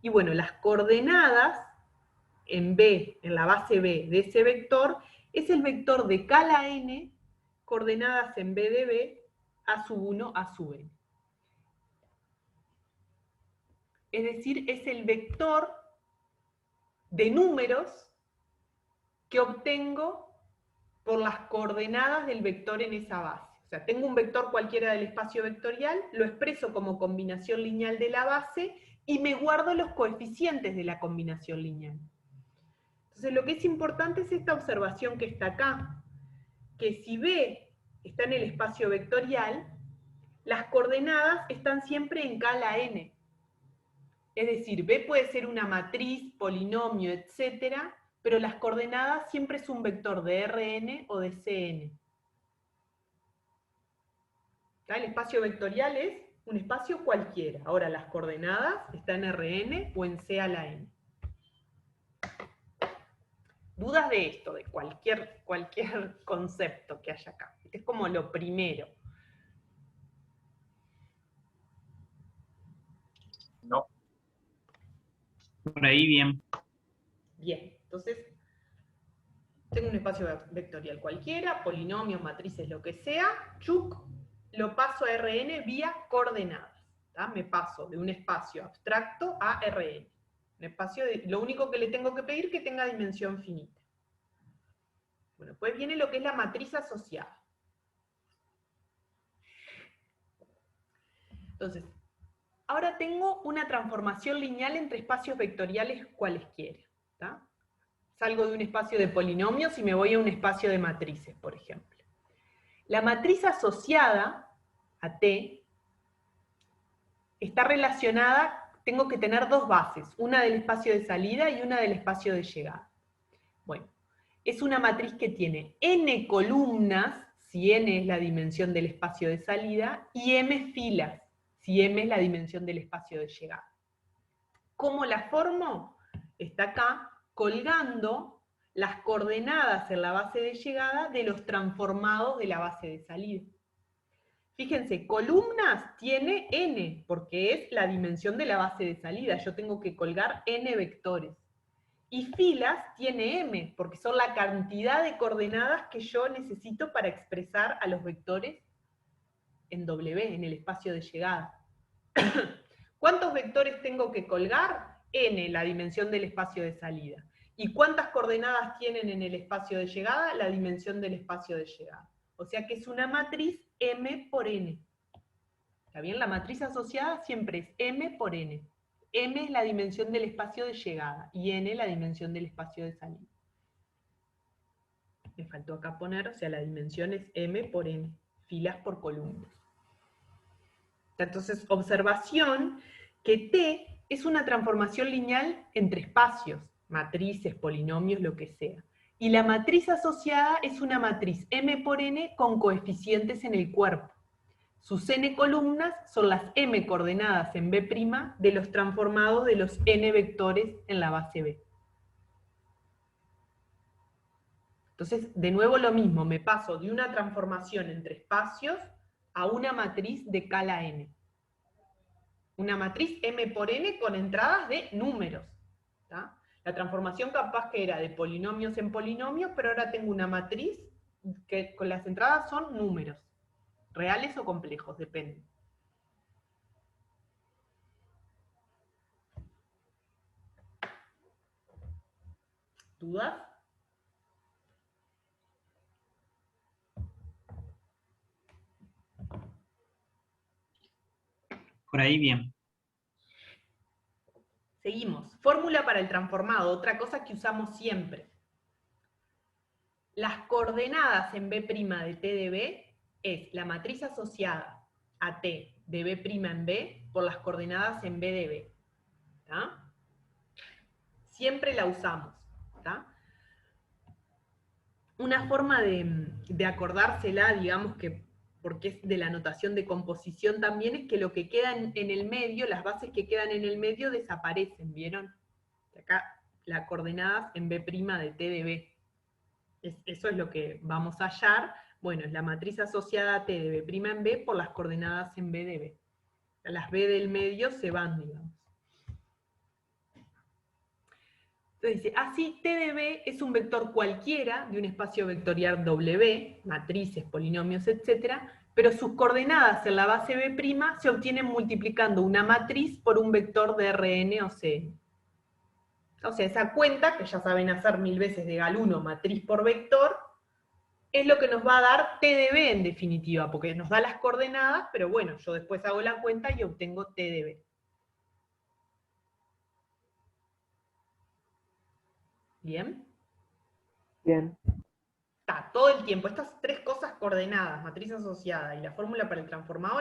Y bueno, las coordenadas en B, en la base B de ese vector, es el vector de K a la n, coordenadas en B de B, A sub 1, A sub n. Es decir, es el vector de números que obtengo por las coordenadas del vector en esa base. O sea, tengo un vector cualquiera del espacio vectorial, lo expreso como combinación lineal de la base y me guardo los coeficientes de la combinación lineal. Entonces, lo que es importante es esta observación que está acá, que si B está en el espacio vectorial, las coordenadas están siempre en K a la n. Es decir, B puede ser una matriz, polinomio, etc., pero las coordenadas siempre es un vector de Rn o de Cn. El espacio vectorial es un espacio cualquiera. Ahora, las coordenadas están en Rn o en C a la n. ¿Dudas de esto, de cualquier concepto que haya acá? Este es como lo primero. No. Por ahí bien. Bien, entonces, tengo un espacio vectorial cualquiera, polinomios, matrices, lo que sea, chuc, lo paso a Rn vía coordenadas, ¿tá? Me paso de un espacio abstracto a Rn. Un espacio lo único que le tengo que pedir es que tenga dimensión finita. Bueno, pues viene lo que es la matriz asociada. Entonces, ahora tengo una transformación lineal entre espacios vectoriales cualesquiera, ¿tá? Salgo de un espacio de polinomios y me voy a un espacio de matrices, por ejemplo. La matriz asociada a T está relacionada, tengo que tener dos bases, una del espacio de salida y una del espacio de llegada. Bueno, es una matriz que tiene n columnas, si n es la dimensión del espacio de salida, y m filas, si m es la dimensión del espacio de llegada. ¿Cómo la formo? Está acá, colgando las coordenadas en la base de llegada de los transformados de la base de salida. Fíjense, columnas tiene n, porque es la dimensión de la base de salida. Yo tengo que colgar n vectores. Y filas tiene m, porque son la cantidad de coordenadas que yo necesito para expresar a los vectores en W, en el espacio de llegada. ¿Cuántos vectores tengo que colgar? N, la dimensión del espacio de salida. ¿Y cuántas coordenadas tienen en el espacio de llegada? La dimensión del espacio de llegada. O sea que es una matriz M por N. ¿Está bien? La matriz asociada siempre es M por N. M es la dimensión del espacio de llegada y N la dimensión del espacio de salida. Me faltó acá poner, o sea, la dimensión es M por N, filas por columnas. Entonces, observación que T es una transformación lineal entre espacios. matrices, polinomios, lo que sea. Y la matriz asociada es una matriz M por N con coeficientes en el cuerpo. Sus N columnas son las M coordenadas en B' de los transformados de los N vectores en la base B. Entonces, de nuevo lo mismo, me paso de una transformación entre espacios a una matriz de escala N. Una matriz M por N con entradas de números. ¿Tá? La transformación capaz que era de polinomios en polinomios, pero ahora tengo una matriz que con las entradas son números. Reales o complejos, depende. ¿Dudas? Por ahí bien. Seguimos. Fórmula para el transformado, otra cosa que usamos siempre. Las coordenadas en B' de T de B es la matriz asociada a T de B' en B por las coordenadas en B de B. ¿Tá? Siempre la usamos. ¿Tá? Una forma de acordársela, digamos que porque es de la notación de composición también, es que lo que queda en el medio, las bases que quedan en el medio desaparecen, ¿vieron? Acá las coordenadas en B' de T de B. Eso es lo que vamos a hallar. Bueno, es la matriz asociada a T de B' en B por las coordenadas en B de B. Las B del medio se van, digamos. Entonces dice, así T de B es un vector cualquiera de un espacio vectorial W, matrices, polinomios, etc., pero sus coordenadas en la base B' se obtienen multiplicando una matriz por un vector de Rn o Cn. O sea, esa cuenta, que ya saben hacer 1000 veces de Galois, matriz por vector, es lo que nos va a dar T de B en definitiva, porque nos da las coordenadas, pero bueno, yo después hago la cuenta y obtengo T de B. ¿Bien? Bien. Está, todo el tiempo, estas tres cosas coordenadas, matriz asociada y la fórmula para el transformado,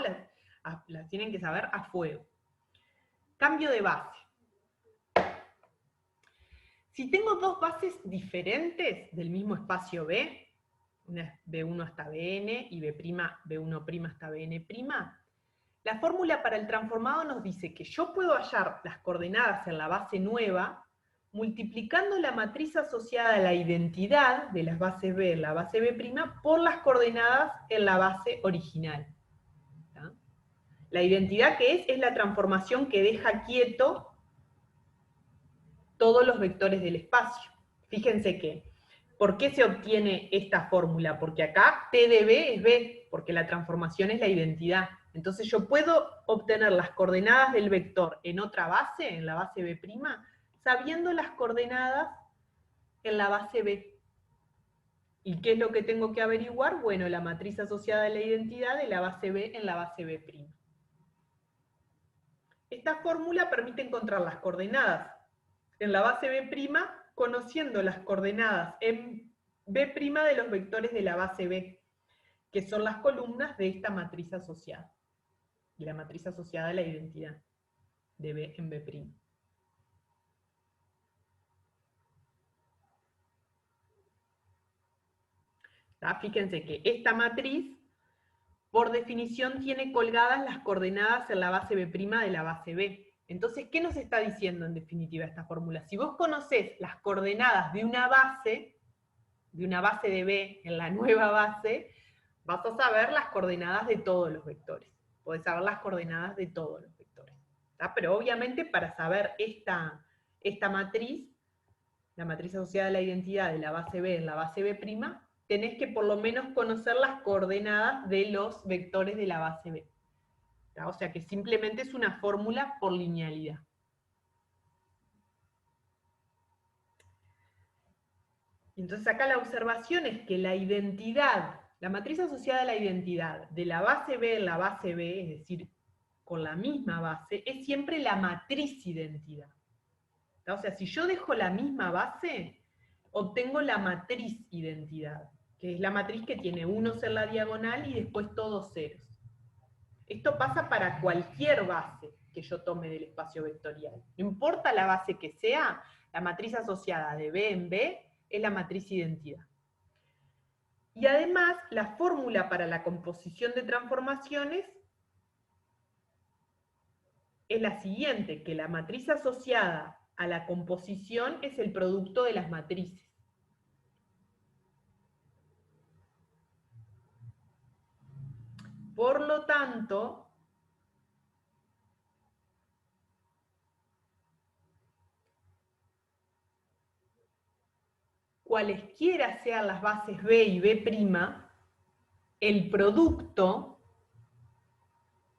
las tienen que saber a fuego. Cambio de base. Si tengo dos bases diferentes del mismo espacio B, una es B1 hasta Bn y B', hasta Bn', la fórmula para el transformado nos dice que yo puedo hallar las coordenadas en la base nueva multiplicando la matriz asociada a la identidad de las bases B en la base B' por las coordenadas en la base original. ¿Tá? La identidad que es la transformación que deja quieto todos los vectores del espacio. Fíjense que, ¿por qué se obtiene esta fórmula? Porque acá T de B es B, porque la transformación es la identidad. Entonces yo puedo obtener las coordenadas del vector en otra base, en la base B', sabiendo las coordenadas en la base B. ¿Y qué es lo que tengo que averiguar? Bueno, la matriz asociada a la identidad de la base B en la base B'. Esta fórmula permite encontrar las coordenadas en la base B', conociendo las coordenadas en B' de los vectores de la base B, que son las columnas de esta matriz asociada. Y la matriz asociada a la identidad de B en B'. Fíjense que esta matriz, por definición, tiene colgadas las coordenadas en la base B' de la base B. Entonces, ¿qué nos está diciendo en definitiva esta fórmula? Si vos conocés las coordenadas de una base de B en la nueva base, vas a saber las coordenadas de todos los vectores. Podés saber las coordenadas de todos los vectores. ¿Tá? Pero obviamente para saber esta matriz, la matriz asociada a la identidad de la base B en la base B', tenés que por lo menos conocer las coordenadas de los vectores de la base B. ¿Tá? O sea que simplemente es una fórmula por linealidad. Entonces acá la observación es que la identidad, la matriz asociada a la identidad de la base B en la base B, es decir, con la misma base, es siempre la matriz identidad. ¿Tá? O sea, si yo dejo la misma base, obtengo la matriz identidad, que es la matriz que tiene unos en la diagonal y después todos ceros. Esto pasa para cualquier base que yo tome del espacio vectorial. No importa la base que sea, La matriz asociada de B en B es la matriz identidad. Y además, la fórmula para la composición de transformaciones es la siguiente, que la matriz asociada a la composición es el producto de las matrices. Por lo tanto, cualesquiera sean las bases B y B', el producto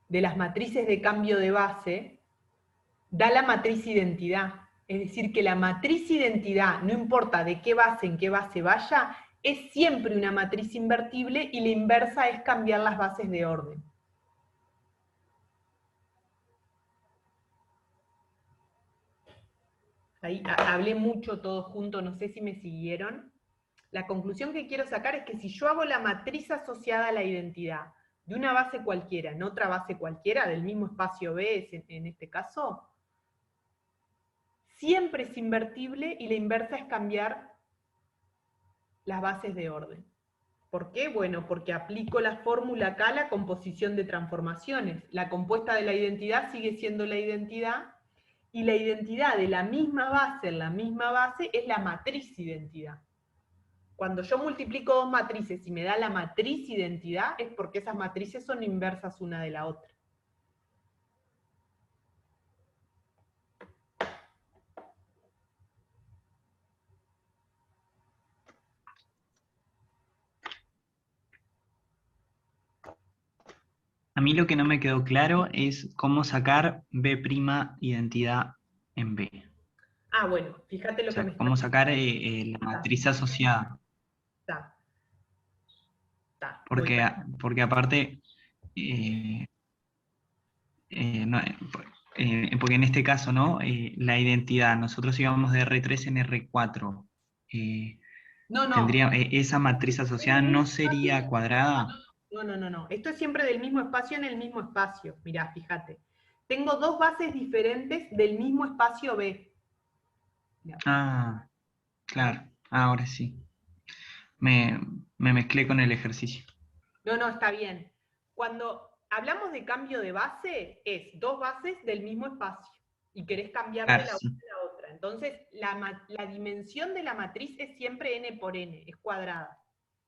de las matrices de cambio de base da la matriz identidad. Es decir, que la matriz identidad, no importa de qué base en qué base vaya, es siempre una matriz invertible y la inversa es cambiar las bases de orden. Ahí hablé mucho todos juntos, no sé si me siguieron. La conclusión que quiero sacar es que si yo hago la matriz asociada a la identidad de una base cualquiera en otra base cualquiera, del mismo espacio B en este caso, siempre es invertible y la inversa es cambiar las bases de orden. ¿Por qué? Bueno, porque aplico la fórmula acá a la composición de transformaciones. La compuesta de la identidad sigue siendo la identidad, y la identidad de la misma base en la misma base es la matriz identidad. Cuando yo multiplico dos matrices y me da la matriz identidad, es porque esas matrices son inversas una de la otra. A mí lo que no me quedó claro es cómo sacar B' identidad en B. Ah, bueno, fíjate lo O sea, que me cómo está... sacar la matriz asociada. Está. Está. Porque aparte, porque en este caso, ¿no? La identidad, nosotros íbamos de R3 en R4. No, no. Tendría, esa matriz asociada no sería cuadrada. No. Esto es siempre del mismo espacio en el mismo espacio. Mirá, fíjate. Tengo dos bases diferentes del mismo espacio B. Mirá. Ah, claro. Ahora sí. Me mezclé con el ejercicio. No, está bien. Cuando hablamos de cambio de base, es dos bases del mismo espacio. Y querés cambiar de la una a la otra. Entonces, la dimensión de la matriz es siempre n por n, es cuadrada.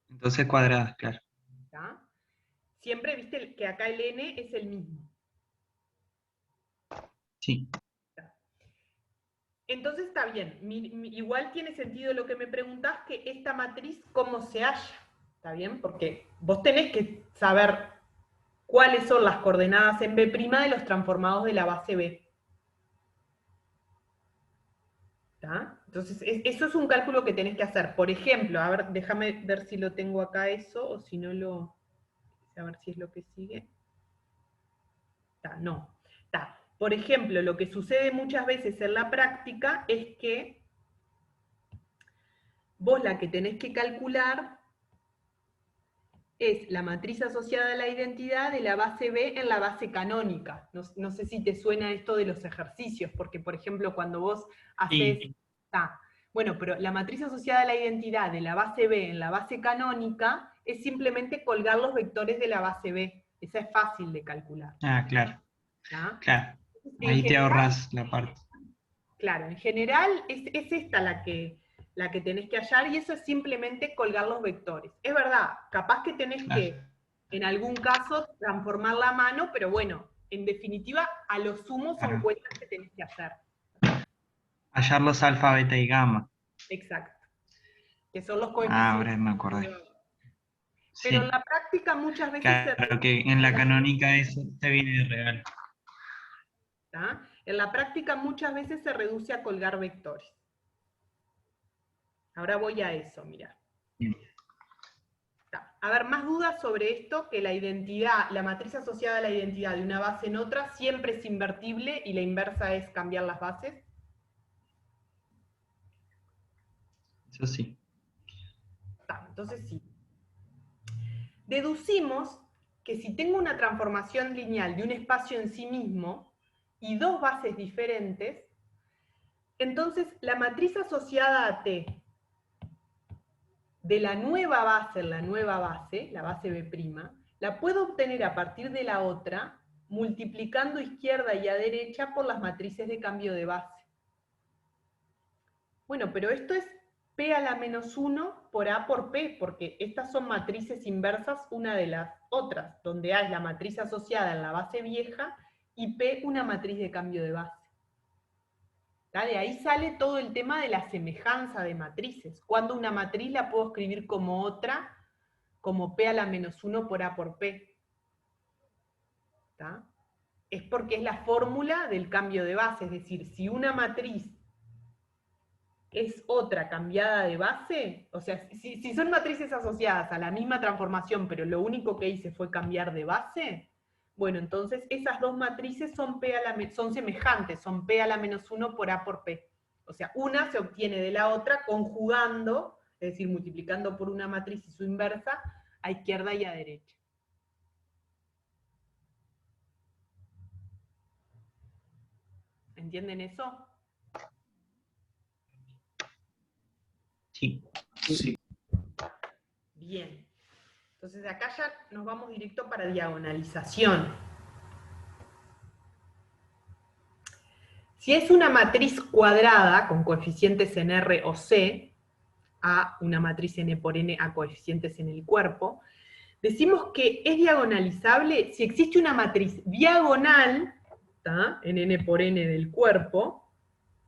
Entonces cuadrada, claro. ¿Está? Siempre, viste, que acá el n es el mismo. Sí. Entonces está bien, igual tiene sentido lo que me preguntás, que esta matriz cómo se halla, ¿está bien? Porque vos tenés que saber cuáles son las coordenadas en B' de los transformados de la base B. ¿Está? Entonces, eso es un cálculo que tenés que hacer. Por ejemplo, a ver, déjame ver si lo tengo acá eso, o si no lo... A ver si es lo que sigue. Está, no. Está. Por ejemplo, lo que sucede muchas veces en la práctica es que vos la que tenés que calcular es la matriz asociada a la identidad de la base B en la base canónica. No sé si te suena esto de los ejercicios, porque por ejemplo cuando vos haces... Sí. Bueno, pero la matriz asociada a la identidad de la base B en la base canónica es simplemente colgar los vectores de la base B. Esa es fácil de calcular. Ah, claro. ¿Está? Claro. Ahí te ahorras la parte. Claro, en general es esta la que tenés que hallar, y eso es simplemente colgar los vectores. Es verdad, capaz que tenés que, en algún caso, transformar la mano, pero bueno, en definitiva, a lo sumo son cuentas que tenés que hacer. Hallar los alfa, beta y gamma. Exacto. Que son los coeficientes. Ah, ahora me acordé. Pero Sí. en la práctica muchas veces... Claro que en la canónica eso te viene de regalo. ¿Está? En la práctica muchas veces se reduce a colgar vectores. Ahora voy a eso, mira. A ver, más dudas sobre esto, que la identidad, la matriz asociada a la identidad de una base en otra siempre es invertible y la inversa es cambiar las bases. Eso sí. Entonces sí. Deducimos que si tengo una transformación lineal de un espacio en sí mismo y dos bases diferentes, Entonces, la matriz asociada a T de la nueva base, la base B', la puedo obtener a partir de la otra, multiplicando izquierda y a derecha por las matrices de cambio de base. Bueno, pero esto es P a la menos 1 por A por P, porque estas son matrices inversas una de las otras, donde A es la matriz asociada en la base vieja y P una matriz de cambio de base. De ahí sale todo el tema de la semejanza de matrices. Cuando una matriz la puedo escribir como otra, como P a la menos 1 por A por P. ¿Está? Es porque es la fórmula del cambio de base, es decir, si una matriz es otra cambiada de base, o sea, si son matrices asociadas a la misma transformación, pero lo único que hice fue cambiar de base, bueno, entonces esas dos matrices son semejantes, son P a la menos 1 por A por P. O sea, una se obtiene de la otra conjugando, es decir, multiplicando por una matriz y su inversa, a izquierda y a derecha. ¿Entienden eso? Sí. Sí. Bien. Entonces de acá ya nos vamos directo para diagonalización. Si es una matriz cuadrada con coeficientes en R o C, A, una matriz N por N a coeficientes en el cuerpo, decimos que es diagonalizable si existe una matriz diagonal, ¿tá?, en N por N del cuerpo,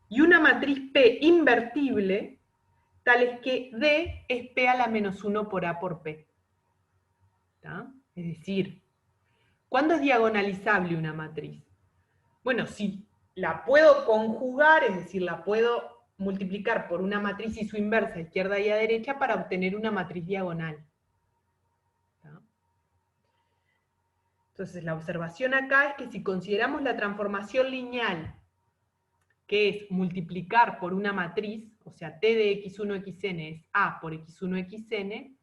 y una matriz P invertible, tales que D es P a la menos 1 por A por P. ¿Tá? Es decir, ¿cuándo es diagonalizable una matriz? Bueno, si la puedo conjugar, es decir, la puedo multiplicar por una matriz y su inversa, a izquierda y a derecha, para obtener una matriz diagonal. ¿Tá? Entonces, la observación acá es que si consideramos la transformación lineal, que es multiplicar por una matriz, o sea, T de x1xn es A por x1xn,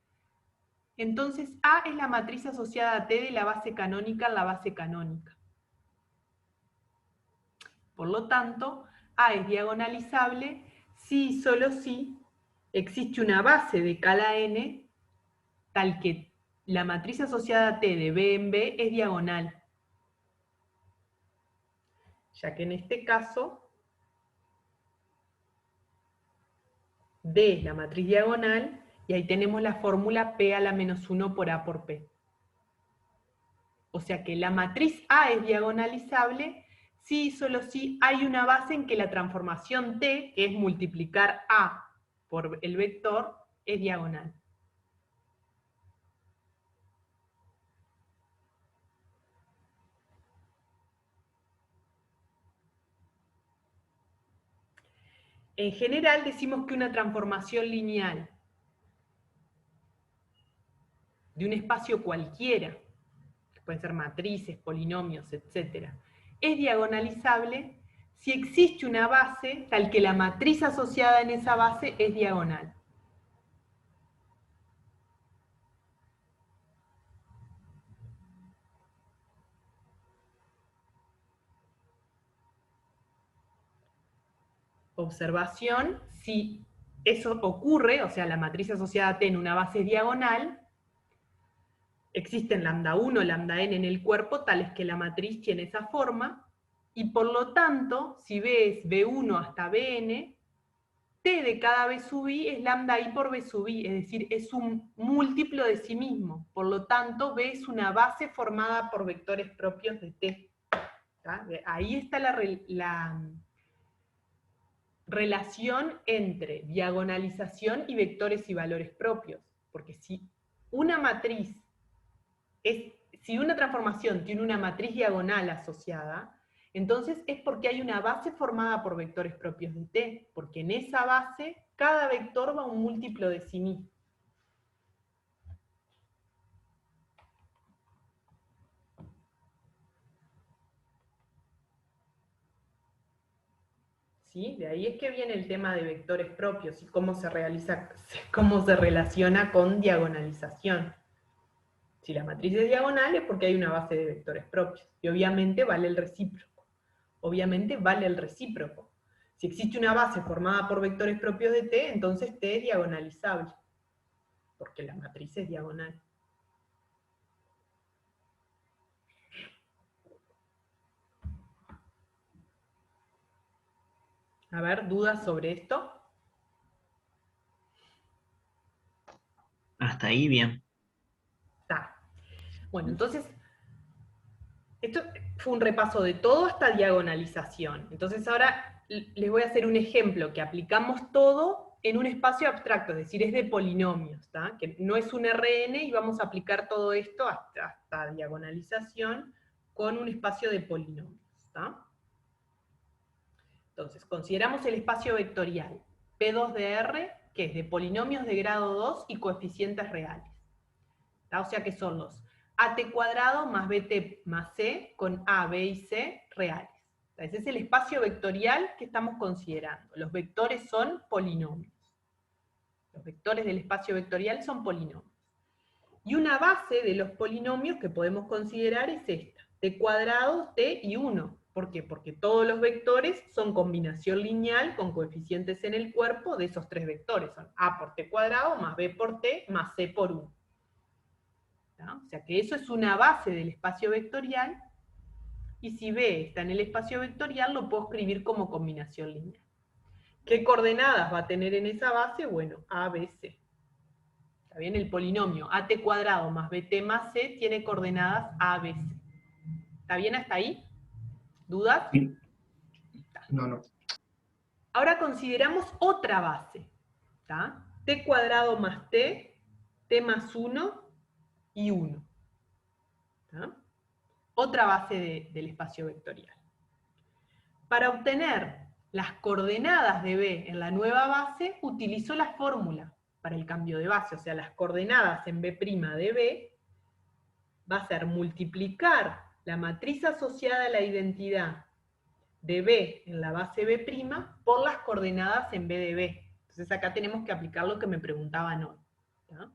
entonces A es la matriz asociada a T de la base canónica en la base canónica. Por lo tanto, A es diagonalizable si y solo si existe una base de escala n tal que la matriz asociada a T de B en B es diagonal. Ya que en este caso, D es la matriz diagonal, y ahí tenemos la fórmula P a la menos 1 por A por P. O sea que la matriz A es diagonalizable si y solo si hay una base en que la transformación T, que es multiplicar A por el vector, es diagonal. En general decimos que una transformación lineal de un espacio cualquiera, que pueden ser matrices, polinomios, etc., es diagonalizable si existe una base tal que la matriz asociada en esa base es diagonal. Observación, si eso ocurre, o sea, la matriz asociada a T en una base diagonal, existen lambda 1, lambda n en el cuerpo, tales que la matriz tiene esa forma, y por lo tanto, si B es B1 hasta Bn, T de cada B sub I es lambda I por B sub I, es decir, es un múltiplo de sí mismo. Por lo tanto, B es una base formada por vectores propios de T. ¿Tá? Ahí está la relación entre diagonalización y vectores y valores propios. Porque si una matriz si una transformación tiene una matriz diagonal asociada, entonces es porque hay una base formada por vectores propios de T, porque en esa base cada vector va a un múltiplo de sí mismo. ¿Sí? De ahí es que viene el tema de vectores propios y cómo se relaciona con diagonalización. Si la matriz es diagonal es porque hay una base de vectores propios. Y obviamente vale el recíproco. Obviamente vale el recíproco. Si existe una base formada por vectores propios de T, entonces T es diagonalizable, porque la matriz es diagonal. A ver, ¿dudas sobre esto? Hasta ahí bien. Está. Bueno, entonces, esto fue un repaso de todo hasta diagonalización. Entonces ahora les voy a hacer un ejemplo que aplicamos todo en un espacio abstracto, es decir, es de polinomios, ¿tá? Que no es un Rn y vamos a aplicar todo esto hasta diagonalización con un espacio de polinomios, ¿tá? Entonces, consideramos el espacio vectorial P2 de R, que es de polinomios de grado 2 y coeficientes reales. ¿Tá? O sea que son los AT cuadrado más BT más C con A, B y C reales. Ese es el espacio vectorial que estamos considerando. Los vectores son polinomios. Los vectores del espacio vectorial son polinomios. Y una base de los polinomios que podemos considerar es esta, T cuadrado, T y 1. ¿Por qué? Porque todos los vectores son combinación lineal con coeficientes en el cuerpo de esos tres vectores. Son A por T cuadrado, más B por T, más C por 1. ¿Tá? O sea que eso es una base del espacio vectorial, y si B está en el espacio vectorial, lo puedo escribir como combinación lineal. ¿Qué coordenadas va a tener en esa base? Bueno, A, B, C. ¿Está bien? El polinomio AT cuadrado más BT más C tiene coordenadas A, B, C. ¿Está bien hasta ahí? ¿Dudas? Sí. No. Ahora consideramos otra base. ¿Tá? T cuadrado más T, T más 1 y 1. ¿Tá? Otra base del espacio vectorial. Para obtener las coordenadas de B en la nueva base, utilizo la fórmula para el cambio de base, o sea, las coordenadas en B' de B va a ser multiplicar la matriz asociada a la identidad de B en la base B' por las coordenadas en B de B. Entonces acá tenemos que aplicar lo que me preguntaban hoy. ¿Tá?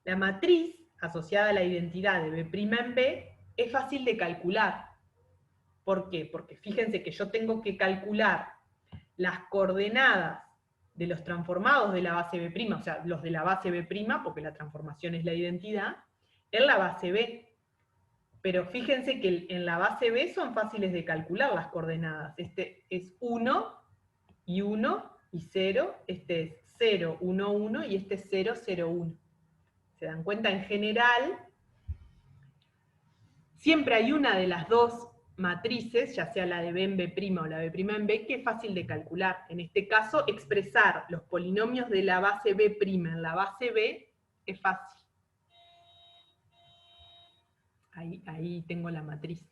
La matriz asociada a la identidad de B' en B es fácil de calcular. ¿Por qué? Porque fíjense que yo tengo que calcular las coordenadas de los transformados de la base B', o sea, los de la base B', porque la transformación es la identidad, en la base B. Pero fíjense que en la base B son fáciles de calcular las coordenadas. Este es 1 y 1 y 0, este es 0, 1, 1 y este es 0, 0, 1. ¿Se dan cuenta? En general, siempre hay una de las dos matrices, ya sea la de B en B' o la B' en B, que es fácil de calcular. En este caso, expresar los polinomios de la base B' en la base B es fácil. Ahí tengo la matriz.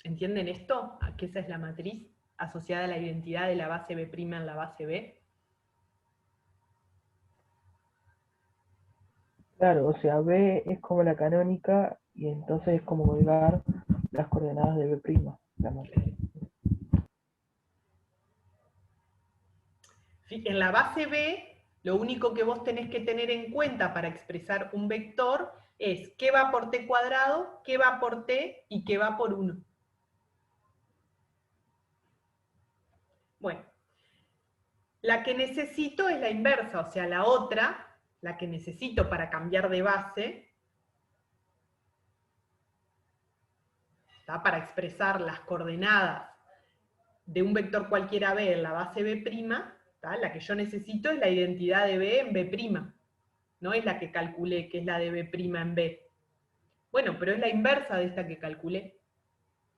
¿Entienden esto? Que esa es la matriz asociada a la identidad de la base B' en la base B. Claro, o sea, B es como la canónica y entonces es como colgar las coordenadas de B', la matriz. En la base B, lo único que vos tenés que tener en cuenta para expresar un vector es qué va por T cuadrado, qué va por T y qué va por 1. Bueno, la que necesito es la inversa, o sea, la otra, la que necesito para cambiar de base, ¿tá? Para expresar las coordenadas de un vector cualquiera B en la base B', ¿tá? La que yo necesito es la identidad de B en B', no es la que calculé, que es la de B' en B. Bueno, pero es la inversa de esta que calculé.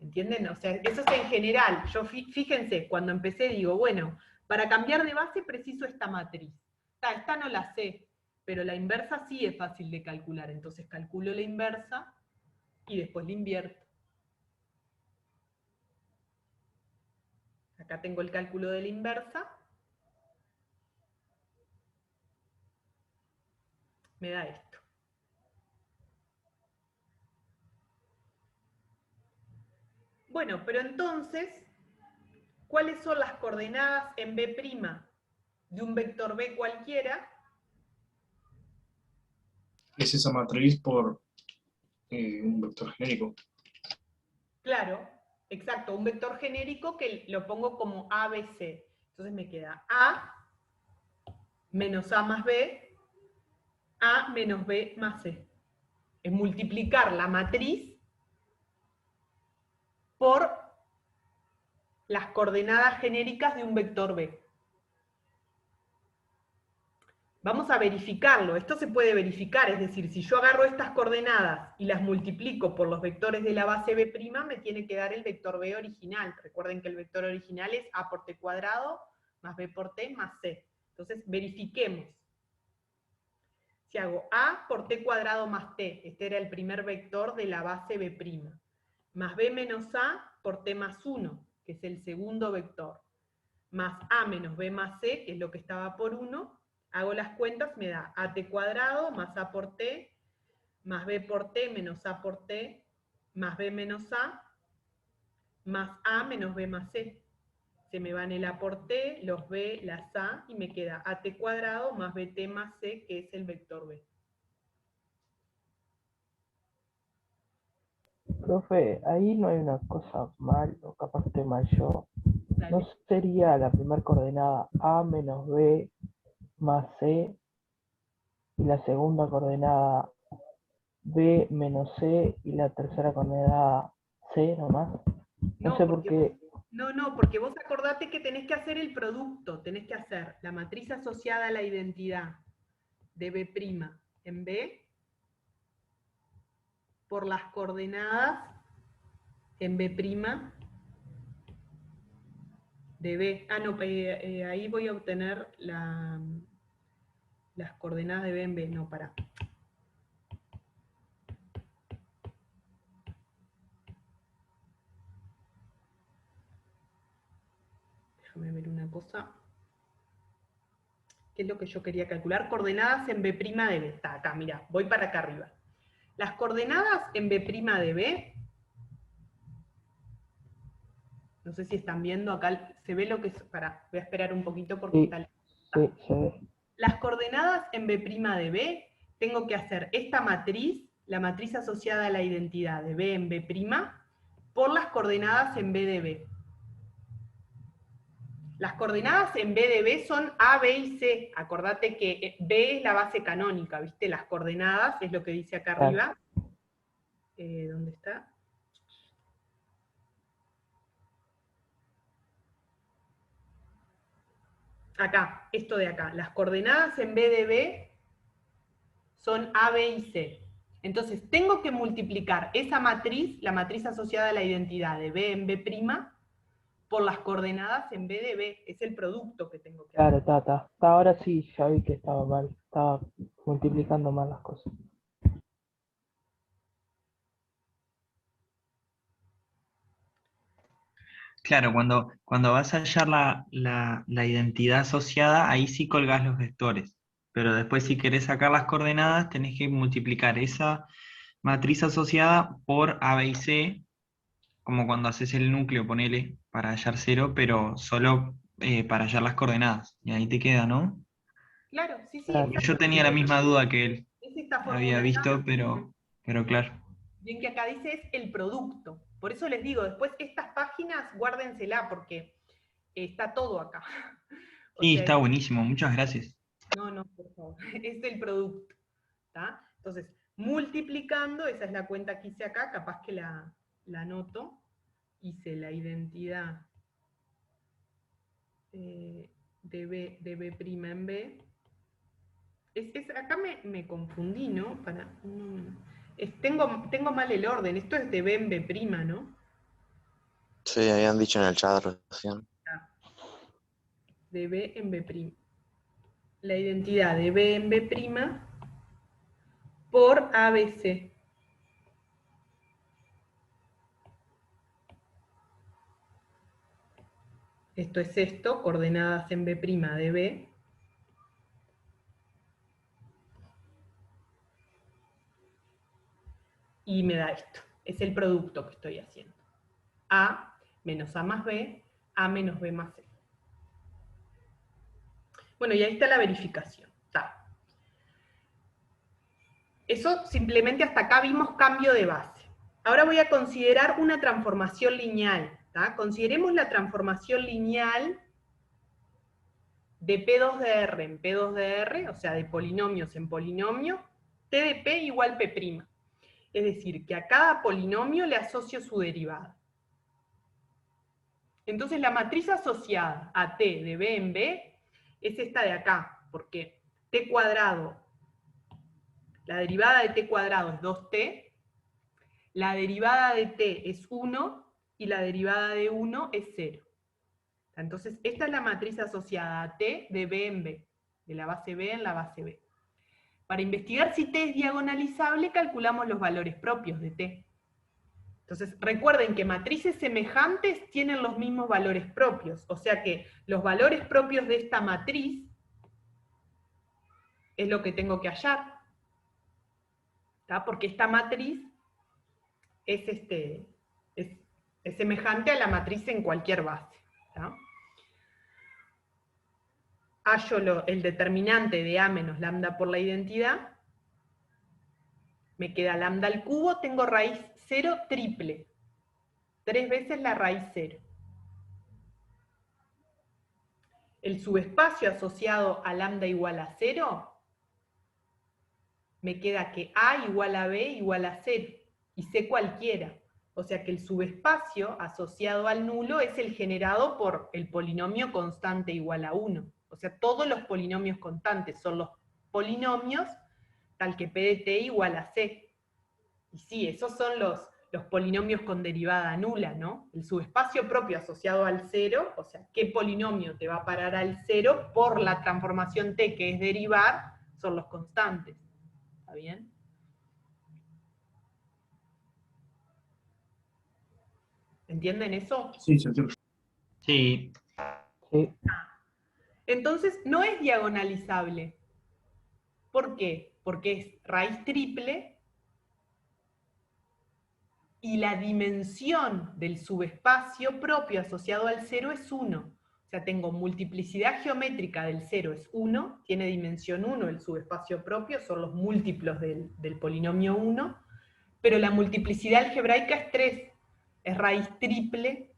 ¿Entienden? O sea, eso es en general. Yo, fíjense, cuando empecé digo, bueno, para cambiar de base preciso esta matriz. Esta no la sé, pero la inversa sí es fácil de calcular. Entonces calculo la inversa y después la invierto. Acá tengo el cálculo de la inversa. Me da esto. Bueno, pero entonces, ¿cuáles son las coordenadas en B' de un vector B cualquiera? Es esa matriz por un vector genérico. Claro, Exacto, un vector genérico que lo pongo como A, B, C. Entonces me queda A menos A más B, A menos B más C. Es multiplicar la matriz por las coordenadas genéricas de un vector B. Vamos a verificarlo. Esto se puede verificar, es decir, si yo agarro estas coordenadas y las multiplico por los vectores de la base B', me tiene que dar el vector B original. Recuerden que el vector original es A por T cuadrado más B por T más C. Entonces, verifiquemos. Si hago A por T cuadrado más T, este era el primer vector de la base B', más B menos A por T más 1, que es el segundo vector, más A menos B más C, que es lo que estaba por 1, hago las cuentas, me da AT cuadrado más A por T, más B por T menos A por T, más B menos A, más A menos B más C. Se me van el A por T, los B, las A, y me queda AT cuadrado más BT más C, que es el vector B. Profe, ahí no hay una cosa mal, o capaz que estoy mal yo. Dale. ¿No sería la primera coordenada A menos B más C y la segunda coordenada B menos C y la tercera coordenada C nomás? No sé por qué. No, porque vos acordate que tenés que hacer el producto, tenés que hacer la matriz asociada a la identidad de B' en B por las coordenadas en B' de B. Ah, no, ahí voy a obtener las coordenadas de B en B. No, pará. Déjame ver una cosa. ¿Qué es lo que yo quería calcular? Coordenadas en B' de B. Está acá, mira, voy para acá arriba. Las coordenadas en B' de B, no sé si están viendo, acá se ve lo que es, pará, voy a esperar un poquito porque Sí, está... sí, se ve. Las coordenadas en B' de B, tengo que hacer esta matriz, la matriz asociada a la identidad de B en B', por las coordenadas en B de B. Las coordenadas en B de B son A, B y C. Acordate que B es la base canónica, ¿viste? Las coordenadas es lo que dice acá arriba. ¿Dónde está? Acá, esto de acá. Las coordenadas en B de B son A, B y C. Entonces, tengo que multiplicar esa matriz, la matriz asociada a la identidad de B en B', por las coordenadas en B de B. Es el producto que tengo que hacer. Claro, está. Ahora sí, ya vi que estaba mal. Estaba multiplicando mal las cosas. Claro, cuando vas a hallar la identidad asociada, ahí sí colgás los vectores. Pero después si querés sacar las coordenadas, tenés que multiplicar esa matriz asociada por A, B y C, como cuando haces el núcleo, ponele, para hallar 0, pero solo para hallar las coordenadas. Y ahí te queda, ¿no? Claro, sí, Claro. exacto. Yo tenía la misma duda que él Es esta había fórmula visto, acá. pero claro. Bien que acá dice es el producto. Por eso les digo, después estas páginas guárdensela porque está todo acá. O Sí, sea, está buenísimo, muchas gracias. no, por favor. Es el producto. ¿Tá? Entonces, multiplicando, esa es la cuenta que hice acá, capaz que la anoto. Hice la identidad de B en B. Acá me confundí, ¿no? Tengo mal el orden. Esto es de B en B', ¿no? Sí, habían dicho en el chat recién. De B en B'. La identidad de B en B' por ABC. Esto es esto, coordenadas en B' de B. Y me da esto. Es el producto que estoy haciendo. A menos A más B, A menos B más C. Bueno, y ahí está la verificación. Está. Eso simplemente hasta acá vimos cambio de base. Ahora voy a considerar una transformación lineal. ¿tá? Consideremos la transformación lineal de P2 de R en P2 de R, o sea, de polinomios en polinomio, T de P igual P'. Es decir, que a cada polinomio le asocio su derivada. Entonces la matriz asociada a T de B en B es esta de acá, porque T cuadrado, la derivada de T cuadrado es 2T, la derivada de T es 1 y la derivada de 1 es 0. Entonces esta es la matriz asociada a T de B en B, de la base B en la base B. Para investigar si T es diagonalizable, calculamos los valores propios de T. Entonces, recuerden que matrices semejantes tienen los mismos valores propios, o sea que los valores propios de esta matriz es lo que tengo que hallar, ¿tá? Porque esta matriz es semejante a la matriz en cualquier base, ¿tá? Hallo el determinante de A menos lambda por la identidad, me queda lambda al cubo, tengo raíz 0 triple, 3 veces la raíz 0. El subespacio asociado a lambda igual a 0, me queda que A igual a B igual a 0, y C cualquiera. O sea que el subespacio asociado al nulo es el generado por el polinomio constante igual a 1. O sea, todos los polinomios constantes son los polinomios tal que P de T igual a C. Y sí, esos son los polinomios con derivada nula, ¿no? El subespacio propio asociado al 0, o sea, ¿qué polinomio te va a parar al 0 por la transformación T, que es derivar, son los constantes? ¿Está bien? ¿Entienden eso? Sí, se entiende. Sí, Sí, Entonces, no es diagonalizable. ¿Por qué? Porque es raíz triple y la dimensión del subespacio propio asociado al 0 es 1. O sea, tengo multiplicidad geométrica del 0 es 1, tiene dimensión 1 el subespacio propio, son los múltiplos del polinomio 1, pero la multiplicidad algebraica es 3, es raíz triple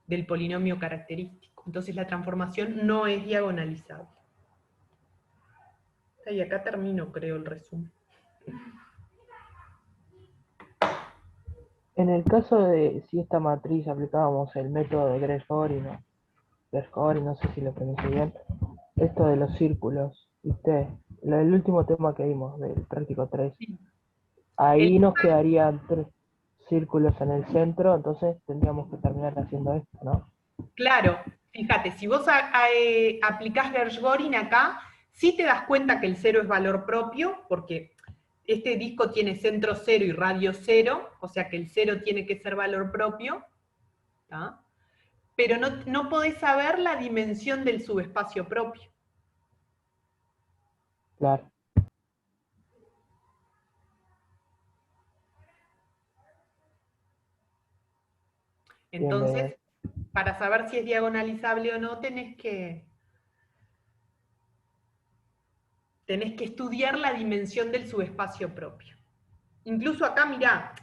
del polinomio característico. Entonces la transformación no es diagonalizable. Y acá termino, creo, el resumen. en el caso de si esta matriz aplicábamos el método de Gresham, no sé si lo pronuncié bien, esto de los círculos, ¿viste? El último tema que vimos del práctico 3, ahí nos quedarían 3 círculos en el centro, entonces tendríamos que terminar haciendo esto, ¿no? Claro, fíjate, si vos aplicás Gershgorin acá, sí te das cuenta que el 0 es valor propio, porque este disco tiene centro 0 y radio 0, o sea que el 0 tiene que ser valor propio, ¿tá? Pero no podés saber la dimensión del subespacio propio. Claro. Entonces, para saber si es diagonalizable o no, tenés que estudiar la dimensión del subespacio propio. Incluso acá, mirá,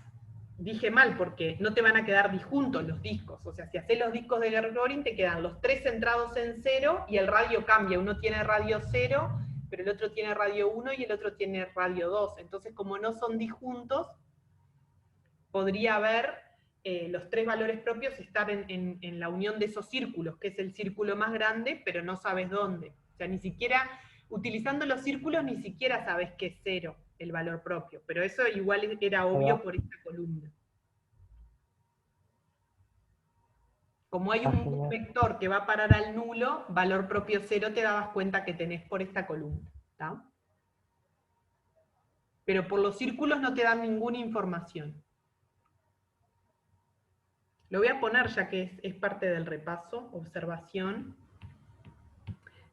dije mal porque no te van a quedar disjuntos los discos. O sea, si haces los discos de Gershgorin, te quedan los 3 centrados en 0 y el radio cambia. Uno tiene radio 0, pero el otro tiene radio 1 y el otro tiene radio 2. Entonces, como no son disjuntos, podría haber los 3 valores propios estar en la unión de esos círculos, que es el círculo más grande, pero no sabes dónde. O sea, ni siquiera, utilizando los círculos, ni siquiera sabes que es 0 el valor propio, pero eso igual era obvio por esta columna. Como hay un vector que va a parar al nulo, valor propio 0 te dabas cuenta que tenés por esta columna, ¿tá? Pero por los círculos no te dan ninguna información. Lo voy a poner ya que es parte del repaso, observación.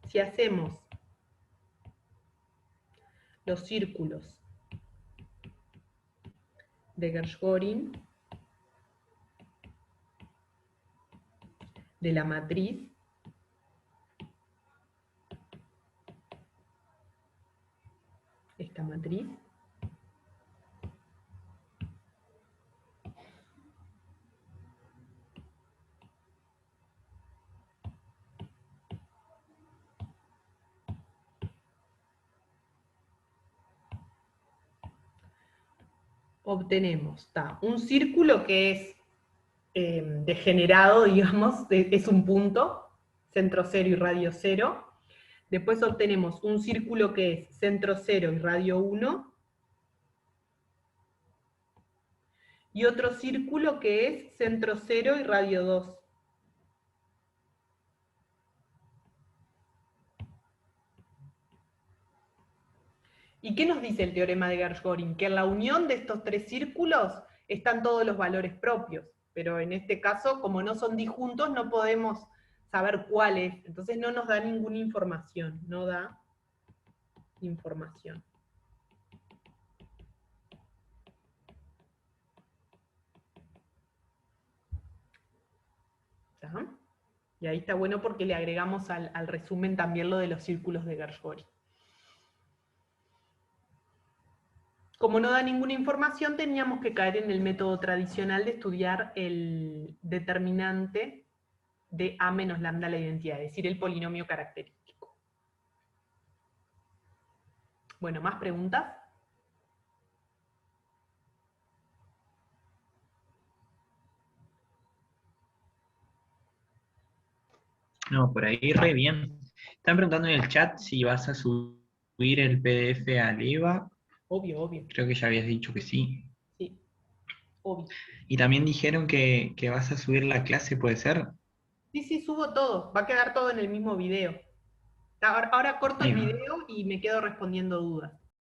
Si hacemos los círculos de Gershgorin de la matriz, esta matriz, obtenemos un círculo que es degenerado, digamos, es un punto, centro 0 y radio 0. Después obtenemos un círculo que es centro 0 y radio 1. Y otro círculo que es centro 0 y radio 2. ¿Y qué nos dice el teorema de Gershgorin? Que en la unión de estos tres círculos están todos los valores propios, pero en este caso, como no son disjuntos, no podemos saber cuál es, entonces no nos da ninguna información, no da información. ¿Está? Y ahí está bueno porque le agregamos al resumen también lo de los círculos de Gershgorin. Como no da ninguna información, teníamos que caer en el método tradicional de estudiar el determinante de A menos lambda la identidad, es decir, el polinomio característico. Bueno, ¿más preguntas? No, por ahí re bien. Están preguntando en el chat si vas a subir el PDF al EVA. Obvio, obvio. Creo que ya habías dicho que sí. Sí, obvio. Y también dijeron que vas a subir la clase, ¿puede ser? Sí, sí, subo todo. Va a quedar todo en el mismo video. Ahora corto el Ahí va. video y me quedo respondiendo dudas.